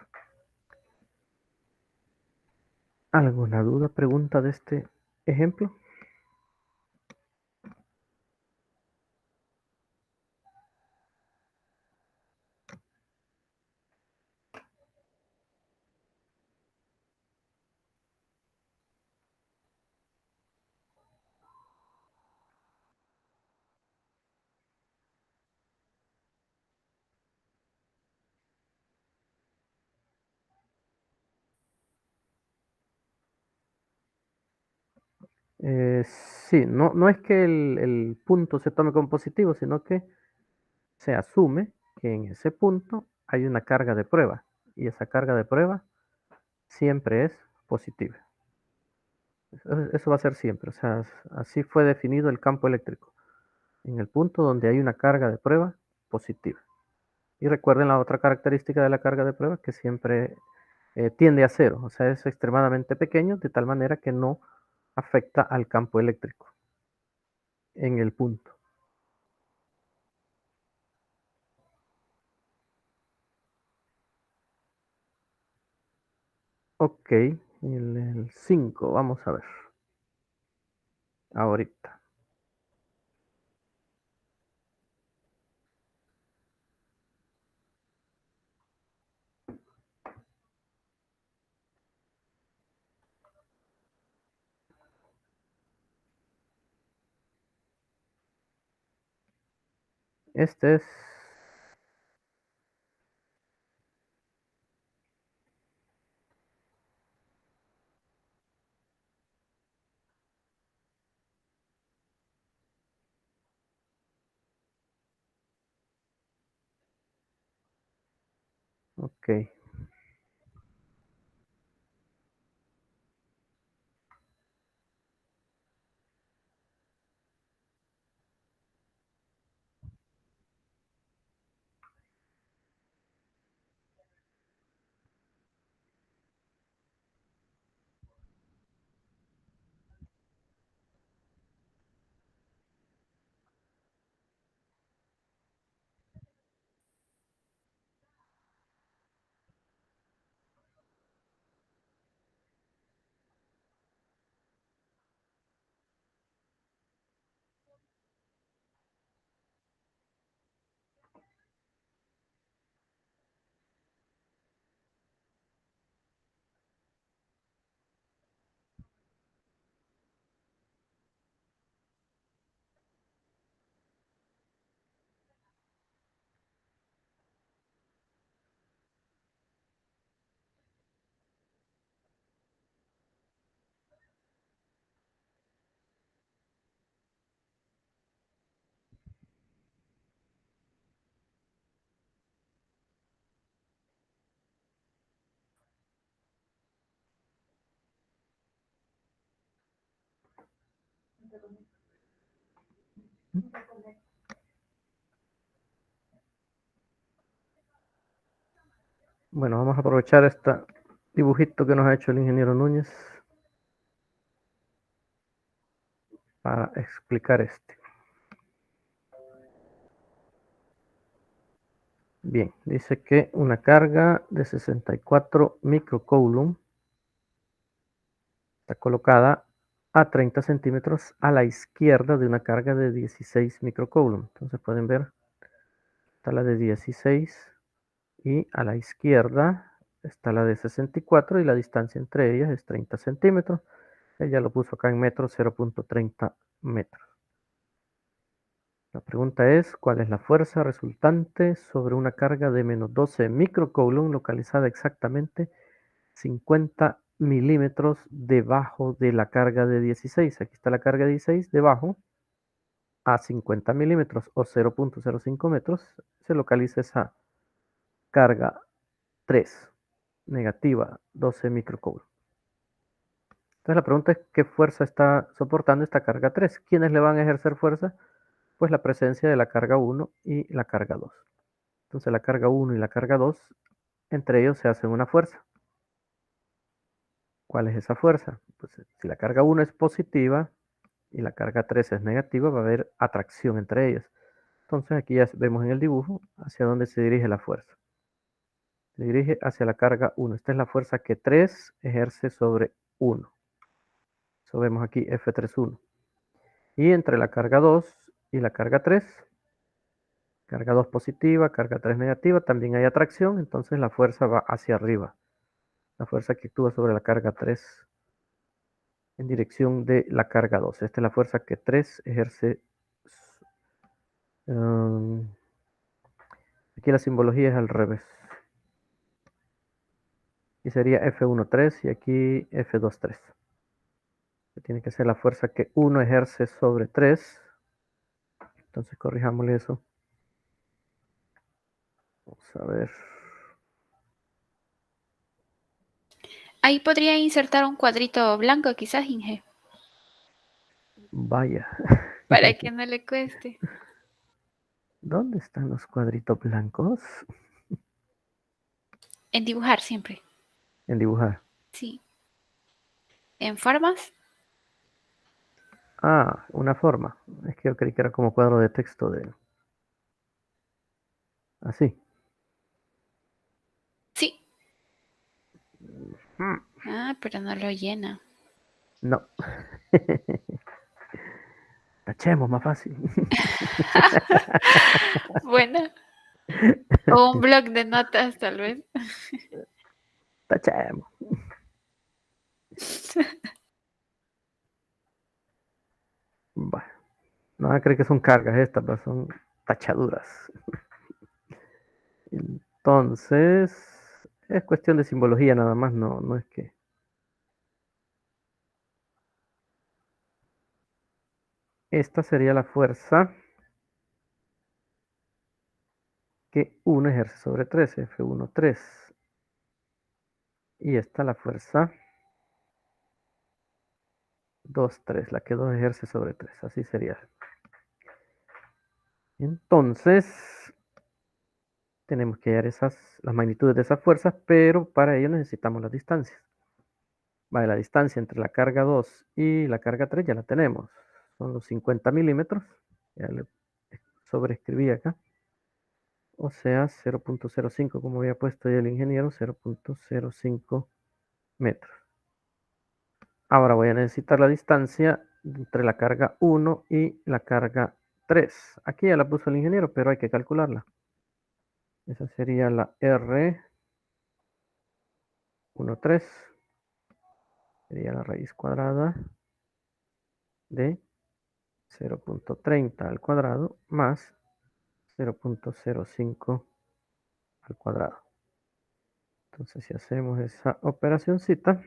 ¿Alguna duda, pregunta de este ejemplo? Sí, no es que el punto se tome como positivo, sino que se asume que en ese punto hay una carga de prueba y esa carga de prueba siempre es positiva. Eso va a ser siempre, o sea, así fue definido el campo eléctrico, en el punto donde hay una carga de prueba positiva. Y recuerden la otra característica de la carga de prueba, que siempre tiende a cero, o sea, es extremadamente pequeño, de tal manera que no afecta al campo eléctrico en el punto. Ok, el 5, vamos a ver. Ahorita. Este es... Ok. Bueno, vamos a aprovechar este dibujito que nos ha hecho el ingeniero Núñez para explicar este. Bien, dice que una carga de 64 microcoulomb está colocada a 30 centímetros a la izquierda de una carga de 16 microcoulomb. Entonces pueden ver, está la de 16 y a la izquierda está la de 64 y la distancia entre ellas es 30 centímetros. Ella lo puso acá en metros, 0.30 metros. La pregunta es, ¿cuál es la fuerza resultante sobre una carga de menos 12 microcoulomb localizada exactamente 50 milímetros debajo de la carga de 16? Aquí está la carga de 16, debajo a 50 milímetros o 0.05 metros se localiza esa carga 3, negativa 12 microcoulomb. Entonces la pregunta es, ¿qué fuerza está soportando esta carga 3? ¿Quiénes le van a ejercer fuerza? Pues la presencia de la carga 1 y la carga 2. Entonces la carga 1 y la carga 2, entre ellos se hacen una fuerza. ¿Cuál es esa fuerza? Pues si la carga 1 es positiva y la carga 3 es negativa, va a haber atracción entre ellas. Entonces aquí ya vemos en el dibujo hacia dónde se dirige la fuerza. Se dirige hacia la carga 1. Esta es la fuerza que 3 ejerce sobre 1. Eso vemos aquí F31. Y entre la carga 2 y la carga 3, carga 2 positiva, carga 3 negativa, también hay atracción, entonces la fuerza va hacia arriba. La fuerza que actúa sobre la carga 3 en dirección de la carga 2. Esta es la fuerza que 3 ejerce. Aquí la simbología es al revés. Y sería F13 y aquí F23. tiene que ser la fuerza que 1 ejerce sobre 3. Entonces corrijámosle eso. Vamos a ver. Ahí podría insertar un cuadrito blanco, quizás, Inge, Vaya. para que no le cueste. ¿Dónde están los cuadritos blancos? En dibujar siempre. En dibujar. Sí. En formas. Ah, una forma. Es que yo creí que era como cuadro de texto de... Así. Sí. Mm, Ah, pero no lo llena. No. Tachemos más fácil. Bueno. O un blog de notas, tal vez. Tachemos. Bueno, no van a creer que son cargas estas, pero son tachaduras. Entonces, es cuestión de simbología nada más, no es que... Esta sería la fuerza que 1 ejerce sobre 3, F1, 3. Y esta la fuerza 2, 3, la que 2 ejerce sobre 3, así sería. Entonces, tenemos que hallar las magnitudes de esas fuerzas, pero para ello necesitamos las distancias. Vale, la distancia entre la carga 2 y la carga 3 ya la tenemos. Son los 50 milímetros. Ya le sobreescribí acá. O sea, 0.05, como había puesto ya el ingeniero, 0.05 metros. Ahora voy a necesitar la distancia entre la carga 1 y la carga 3. Aquí ya la puso el ingeniero, pero hay que calcularla. Esa sería la R13. Sería la raíz cuadrada de 0.30 al cuadrado más 0.05 al cuadrado. Entonces, si hacemos esa operacioncita,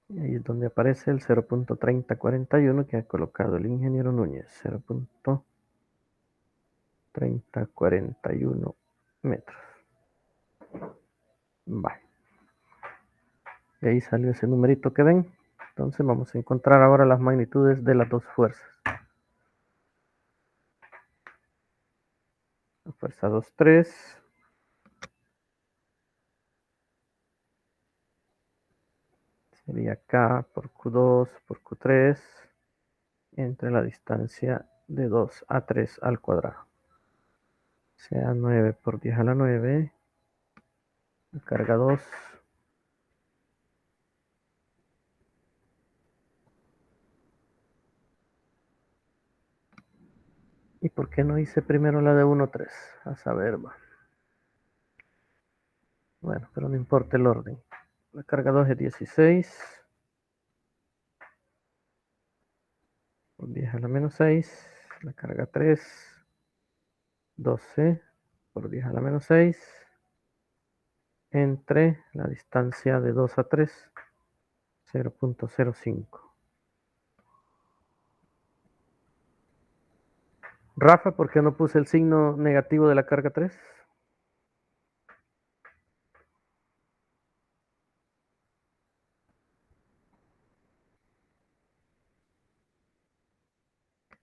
y ahí es donde aparece el 0.3041 que ha colocado el ingeniero Núñez. 0.3041 metros. Vale. Y ahí salió ese numerito que ven. Entonces vamos a encontrar ahora las magnitudes de las dos fuerzas. La fuerza 2, 3 sería K por Q2 por Q3 entre la distancia de 2 a 3 al cuadrado. O sea, 9 por 10 a la 9. Carga 2. ¿Y por qué no hice primero la de 1, 3? A saber, va. Bueno, pero no importa el orden. La carga 2 es 16 por 10 a la menos 6. La carga 3, 12 por 10 a la menos 6. Entre la distancia de 2 a 3, 0.05. Rafa, ¿por qué no puse el signo negativo de la carga 3?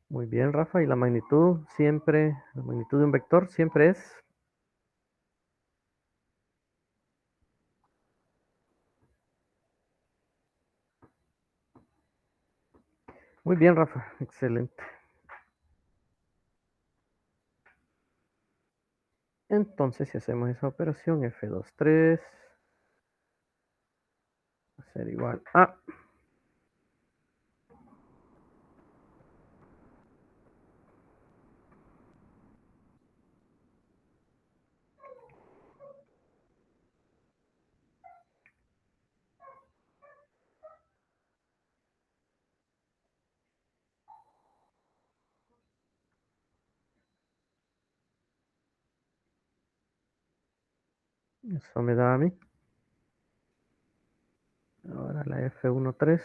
Muy bien, Rafa. Y la magnitud siempre, la magnitud de un vector siempre es... Muy bien, Rafa. Excelente. Entonces, si hacemos esa operación, F23 va a ser igual a... Eso me da a mí. Ahora la F13.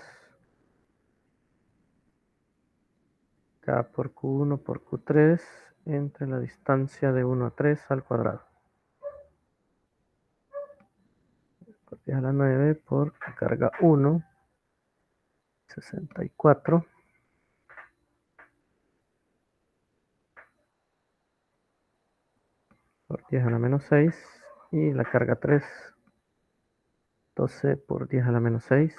K por Q1 por Q3 entre la distancia de 1 a 3 al cuadrado. Por 10 a la 9 por carga 1, 64. Por 10 a la menos 6. Y la carga 3, 12 por 10 a la menos 6.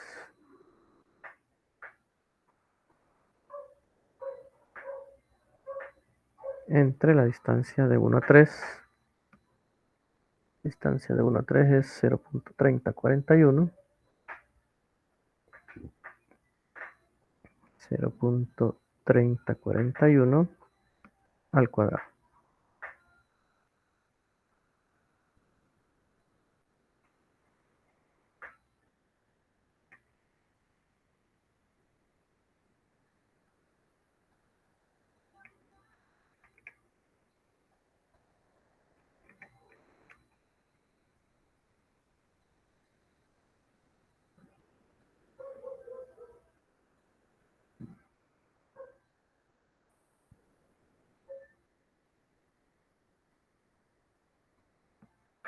Entre la distancia de 1 a 3. Distancia de 1 a 3 es 0.3041. 0.3041 al cuadrado.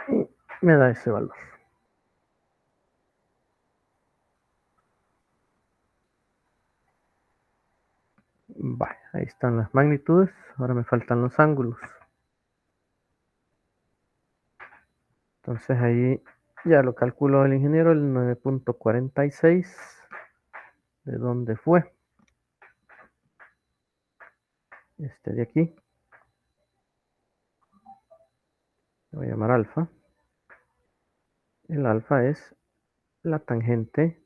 Y me da ese valor. Vale, ahí están las magnitudes. Ahora me faltan los ángulos. Entonces ahí ya lo calculó el ingeniero, el 9.46. ¿De dónde fue? Este de aquí. Lo voy a llamar alfa. El alfa es la tangente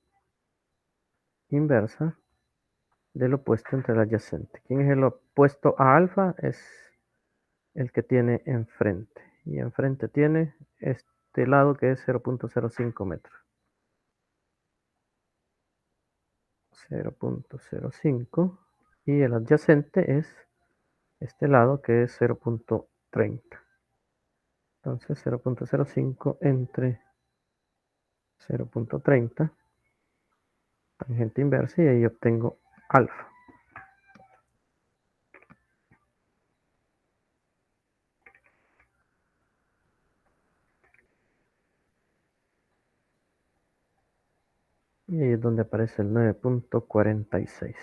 inversa del opuesto entre el adyacente. ¿Quién es el opuesto a alfa? Es el que tiene enfrente. Y enfrente tiene este lado que es 0.05 metros. 0.05. Y el adyacente es este lado que es 0.30. Entonces 0.05 entre 0.30, tangente inversa, y ahí obtengo alfa. Y ahí es donde aparece el 9.46.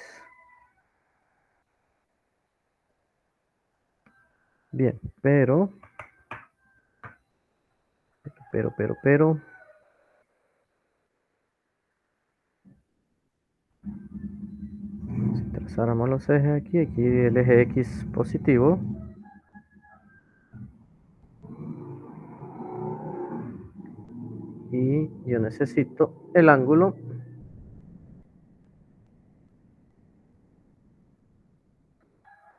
Bien, pero, si trazáramos los ejes aquí el eje X positivo, y yo necesito el ángulo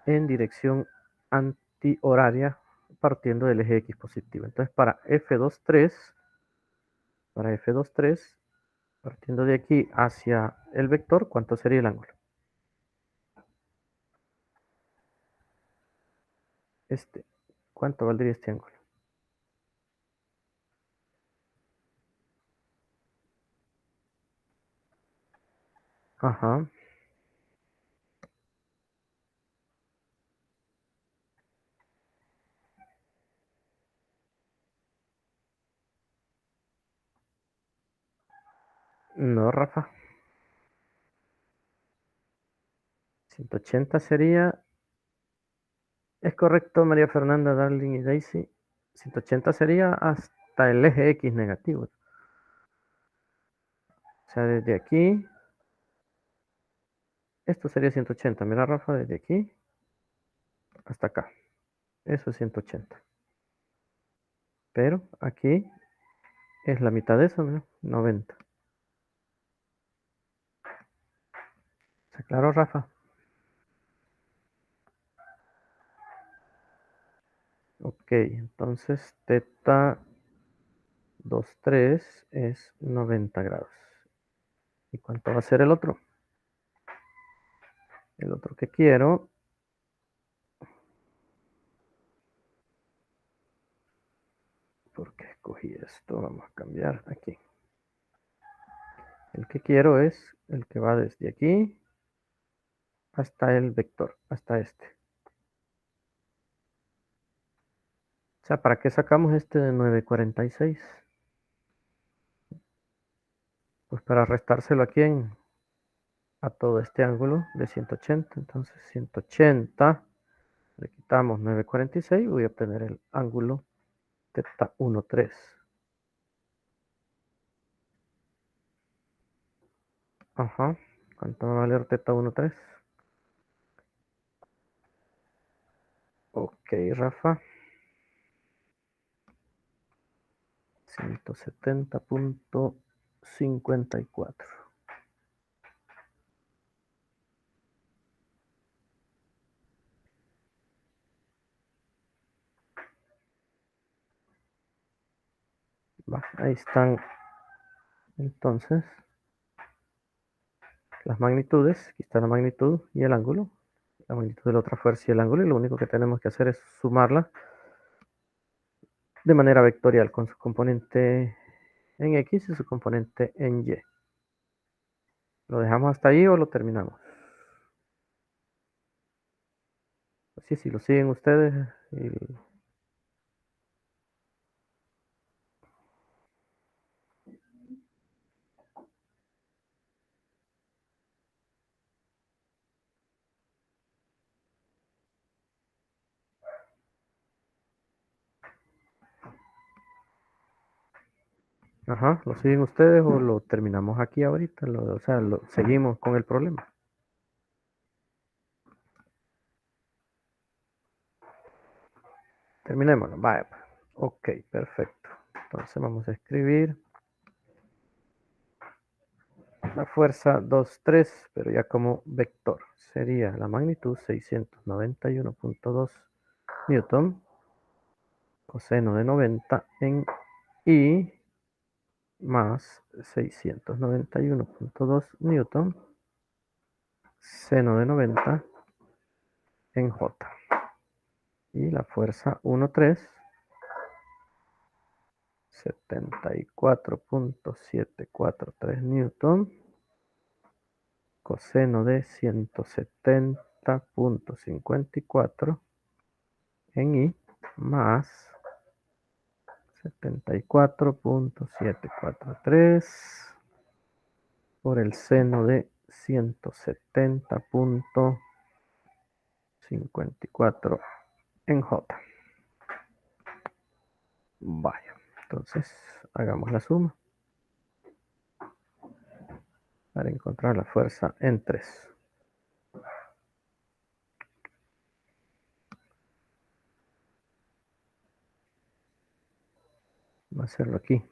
en dirección antihoraria partiendo del eje X positivo. Entonces para F23, partiendo de aquí hacia el vector, ¿cuánto sería el ángulo? ¿Cuánto valdría este ángulo? Ajá. No, Rafa. 180 sería. Es correcto, María Fernanda, Darling y Daisy. 180 sería hasta el eje X negativo. O sea, desde aquí. Esto sería 180. Mira, Rafa, desde aquí hasta acá. Eso es 180. Pero aquí es la mitad de eso, ¿no? 90. ¿Está claro, Rafa? Ok, entonces teta 23 es 90 grados. ¿Y cuánto va a ser el otro? El otro que quiero por qué escogí esto. Vamos a cambiar aquí. El que quiero es el que va desde aquí hasta el vector, hasta este. O sea, ¿para qué sacamos este de 946? Pues para restárselo aquí a todo este ángulo de 180. Entonces 180, le quitamos 946 y voy a obtener el ángulo teta 13. Ajá. ¿Cuánto va a valer teta 13? Ok, Rafa. 170.54. Va, ahí están entonces las magnitudes. Aquí está la magnitud y el ángulo. La magnitud de la otra fuerza y el ángulo. Y lo único que tenemos que hacer es sumarla de manera vectorial con su componente en X y su componente en Y. ¿Lo dejamos hasta ahí o lo terminamos? Así, si lo siguen ustedes. Ajá, ¿lo siguen ustedes o lo terminamos aquí ahorita? O sea, seguimos con el problema. Terminémoslo. Vaya. Ok, perfecto. Entonces vamos a escribir la fuerza 2,3, pero ya como vector. Sería la magnitud 691.2 newton, coseno de 90 en I, más 691.2 newton, seno de 90 en J. Y la fuerza 1,3, 74.743 newton, coseno de 170.54 en I, más 74.743 por el seno de 170.54 en J. Vaya, entonces hagamos la suma para encontrar la fuerza en 3. Voy a hacerlo aquí.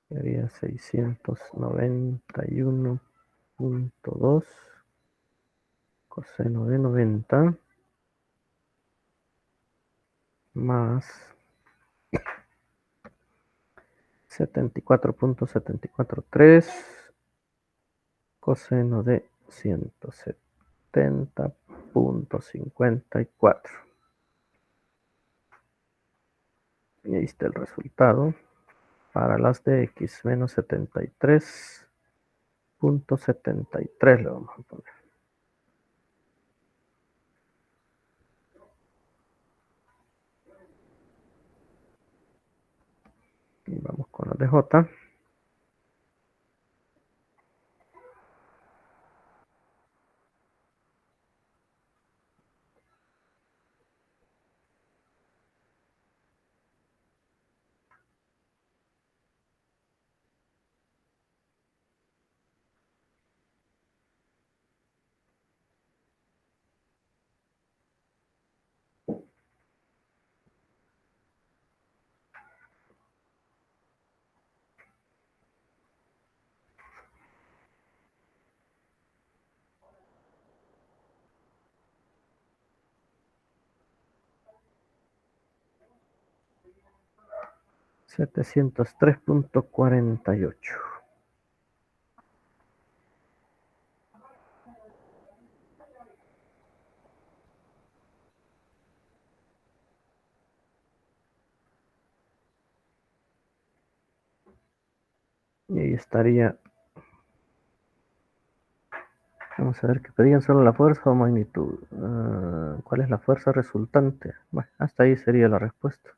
Sería 691.2 coseno de 90 más 74.743 coseno de 170.54. Y ahí está el resultado para las de X menos 73.73 le vamos a poner. Y vamos con las de J. $703.48. Y ahí estaría. Vamos a ver que pedían solo la fuerza o magnitud. ¿Cuál es la fuerza resultante? Bueno, hasta ahí sería la respuesta.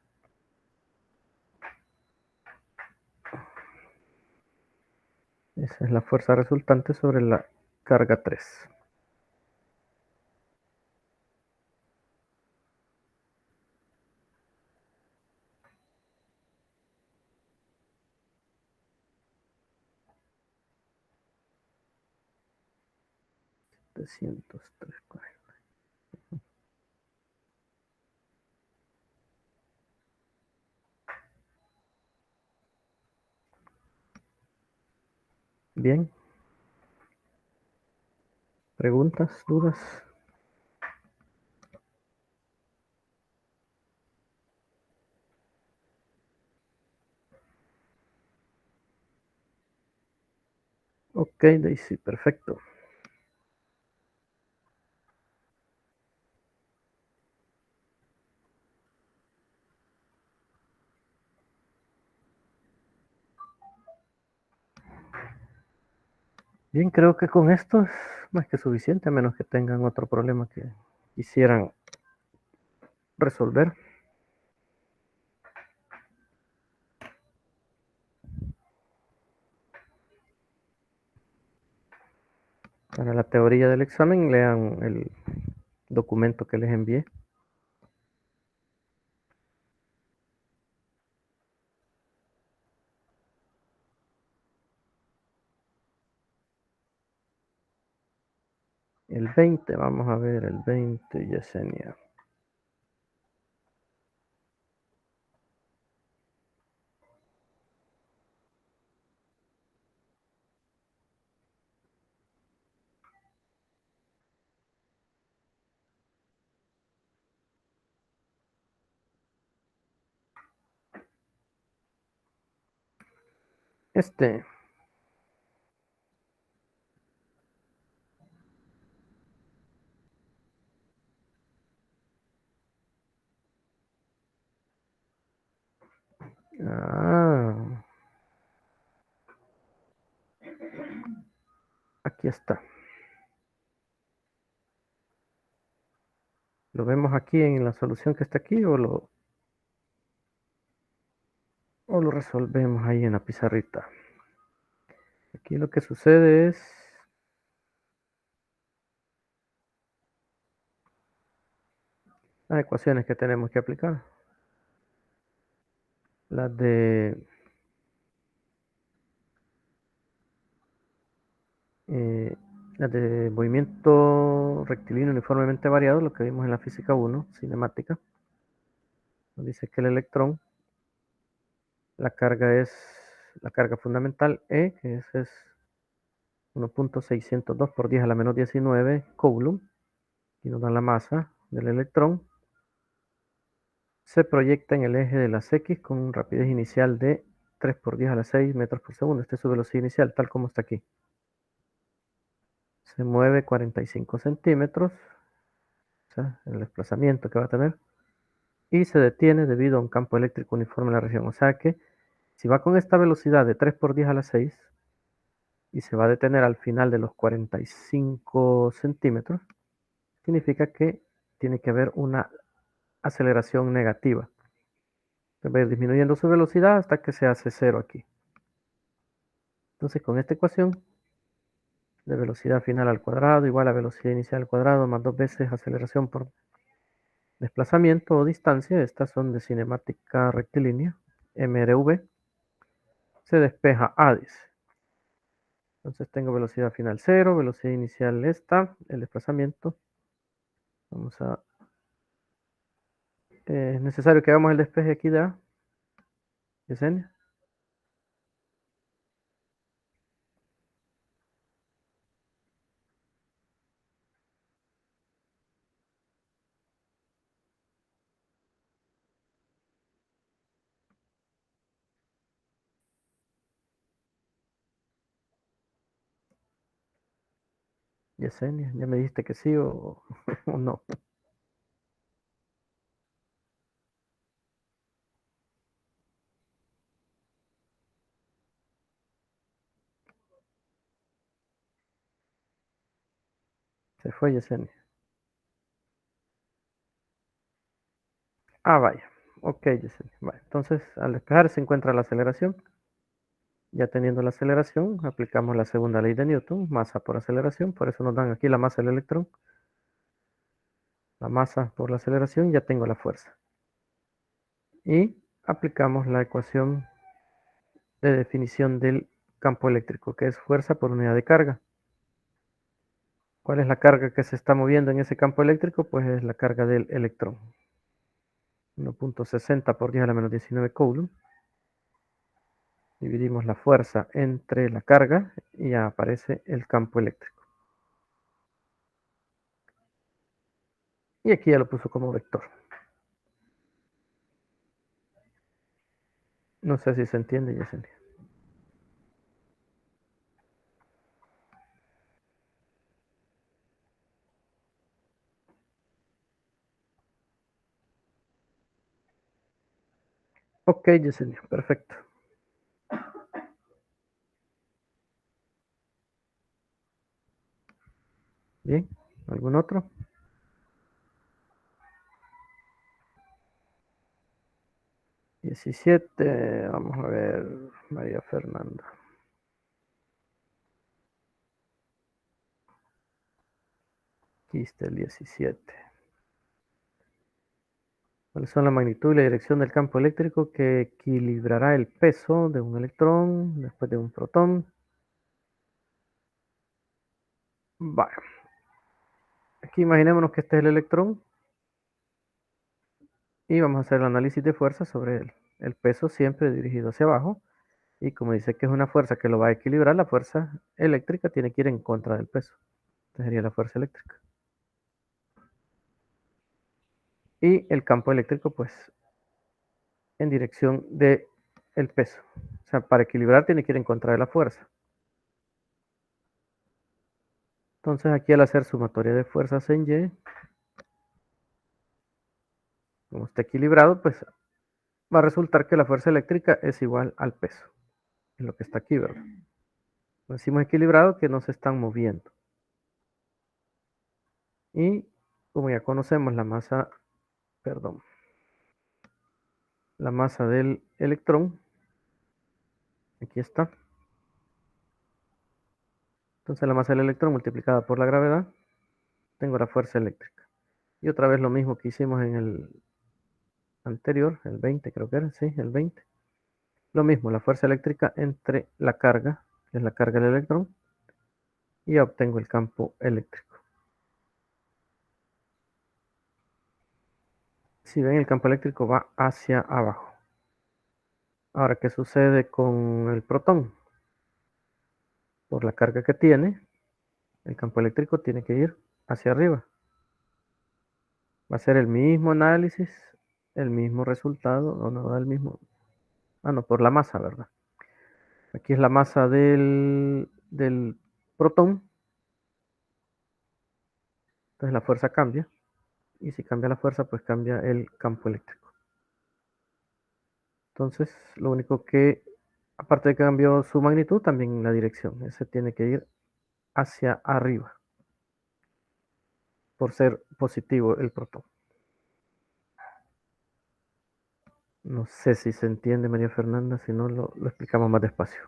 Esa es la fuerza resultante sobre la carga 3. Bien. ¿Preguntas? ¿Dudas? Ok, Daisy, perfecto. Bien, creo que con esto es más que suficiente, a menos que tengan otro problema que quisieran resolver. Para la teoría del examen, lean el documento que les envié. El 20, vamos a ver el 20, Yesenia. Este. Ah, aquí está. ¿Lo vemos aquí en la solución que está aquí o lo resolvemos ahí en la pizarrita? Aquí lo que sucede es las ecuaciones que tenemos que aplicar. Las de las de movimiento rectilíneo uniformemente variado, lo que vimos en la física 1, cinemática. Nos dice que el electrón, la carga es la carga fundamental E, que es 1.602 por 10 a la menos 19 Coulomb, y nos dan la masa del electrón. Se proyecta en el eje de las X con rapidez inicial de 3 por 10 a la 6 metros por segundo. Esta es su velocidad inicial, tal como está aquí. Se mueve 45 centímetros, o sea, el desplazamiento que va a tener, y se detiene debido a un campo eléctrico uniforme en la región. O sea que si va con esta velocidad de 3 por 10 a la 6 y se va a detener al final de los 45 centímetros, significa que tiene que haber una aceleración negativa. Se va a ir disminuyendo su velocidad hasta que se hace cero aquí. Entonces con esta ecuación de velocidad final al cuadrado igual a velocidad inicial al cuadrado más 2 veces aceleración por desplazamiento o distancia, estas son de cinemática rectilínea, MRV, se despeja ADIS. Entonces tengo velocidad final 0, velocidad inicial esta, el desplazamiento. Vamos a... es necesario que hagamos el despeje aquí de A, Yesenia. Yesenia, ya me dijiste que sí o no. Se fue Yesenia. Ah, vaya. Ok, Yesenia. Vale. Entonces, al despejar se encuentra la aceleración. Ya teniendo la aceleración, aplicamos la segunda ley de Newton, masa por aceleración. Por eso nos dan aquí la masa del electrón. La masa por la aceleración, ya tengo la fuerza. Y aplicamos la ecuación de definición del campo eléctrico, que es fuerza por unidad de carga. ¿Cuál es la carga que se está moviendo en ese campo eléctrico? Pues es la carga del electrón. 1.60 por 10 a la menos 19 coulomb. Dividimos la fuerza entre la carga y ya aparece el campo eléctrico. Y aquí ya lo puso como vector. No sé si se entiende, Yesenia. Ok, Yesenia, perfecto. Bien, ¿algún otro? ...17... vamos a ver... María Fernanda. Aquí está el 17. ¿Cuáles son la magnitud y la dirección del campo eléctrico que equilibrará el peso de un electrón después de un protón? Vale. Aquí imaginémonos que este es el electrón y vamos a hacer el análisis de fuerza sobre él. El peso siempre dirigido hacia abajo y como dice que es una fuerza que lo va a equilibrar, la fuerza eléctrica tiene que ir en contra del peso. Esta sería la fuerza eléctrica. Y el campo eléctrico pues en dirección de el peso. O sea, para equilibrar tiene que ir en contra de la fuerza. Entonces aquí al hacer sumatoria de fuerzas en Y, como está equilibrado, pues va a resultar que la fuerza eléctrica es igual al peso. Es lo que está aquí, ¿verdad? Decimos equilibrado que no se están moviendo. Y como ya conocemos la masa, perdón, la masa del electrón, aquí está. Entonces la masa del electrón multiplicada por la gravedad, tengo la fuerza eléctrica. Y otra vez lo mismo que hicimos en el anterior, el 20 creo que era, sí, el 20. Lo mismo, la fuerza eléctrica entre la carga, que es la carga del electrón, y obtengo el campo eléctrico. Si ven, el campo eléctrico va hacia abajo. Ahora, ¿qué sucede con el protón? Por la carga que tiene, el campo eléctrico tiene que ir hacia arriba. Va a ser el mismo análisis, el mismo resultado, o no da el mismo. Ah, no, por la masa, ¿verdad? Aquí es la masa del protón. Entonces la fuerza cambia. Y si cambia la fuerza, pues cambia el campo eléctrico. Entonces, lo único que, aparte de que cambió su magnitud, también la dirección. Ese tiene que ir hacia arriba, por ser positivo el protón. No sé si se entiende, María Fernanda, si no lo explicamos más despacio.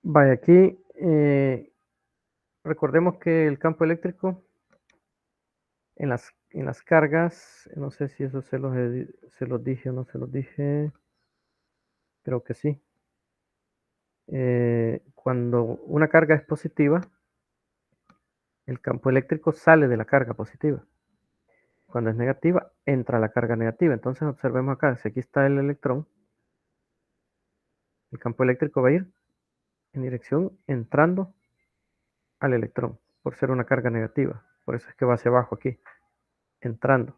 Vaya, aquí recordemos que el campo eléctrico en las cargas, no sé si eso se los dije o no se los dije, creo que sí. Cuando una carga es positiva, el campo eléctrico sale de la carga positiva. Cuando es negativa, entra la carga negativa. Entonces observemos acá, si aquí está el electrón, el campo eléctrico va a ir en dirección entrando al electrón, por ser una carga negativa. Por eso es que va hacia abajo aquí, entrando.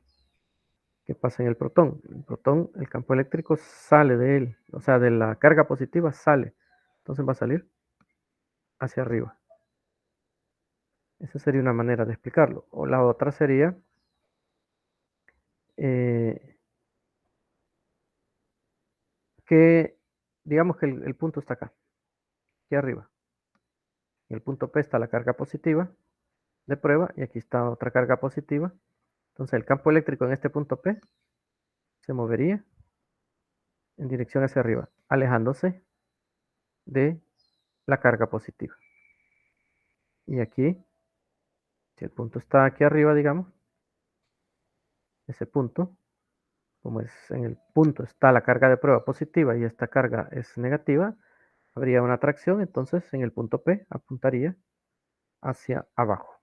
¿Qué pasa en el protón? El protón, el campo eléctrico sale de él, o sea, de la carga positiva sale. Entonces va a salir hacia arriba. Esa sería una manera de explicarlo. O la otra sería que, digamos que el punto está acá, aquí arriba. En el punto P está la carga positiva de prueba y aquí está otra carga positiva. Entonces el campo eléctrico en este punto P se movería en dirección hacia arriba, alejándose de la carga positiva. Y aquí, si el punto está aquí arriba, digamos, ese punto, como es en el punto está la carga de prueba positiva y esta carga es negativa, habría una atracción, entonces en el punto P apuntaría hacia abajo.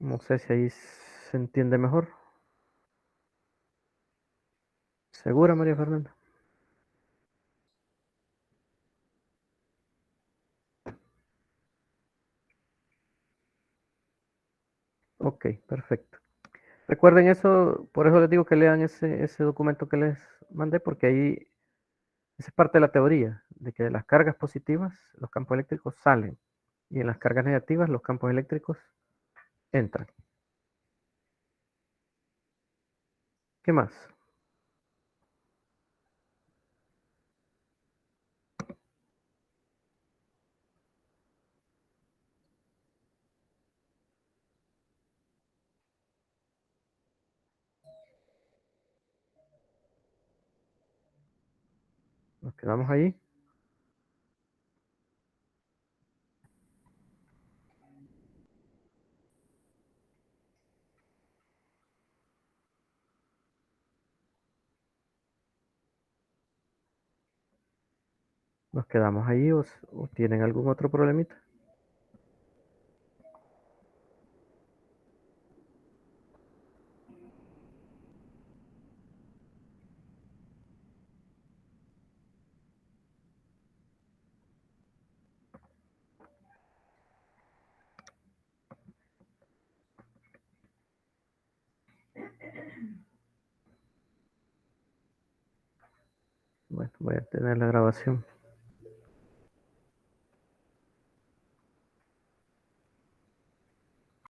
No sé si ahí se entiende mejor. ¿Segura, María Fernanda? Ok, perfecto. Recuerden eso, por eso les digo que lean ese documento que les mandé, porque ahí esa es parte de la teoría, de que de las cargas positivas los campos eléctricos salen y en las cargas negativas los campos eléctricos entran. ¿Qué más? Nos quedamos ahí. Nos quedamos ahí o tienen algún otro problemita. Bueno, voy a tener la grabación.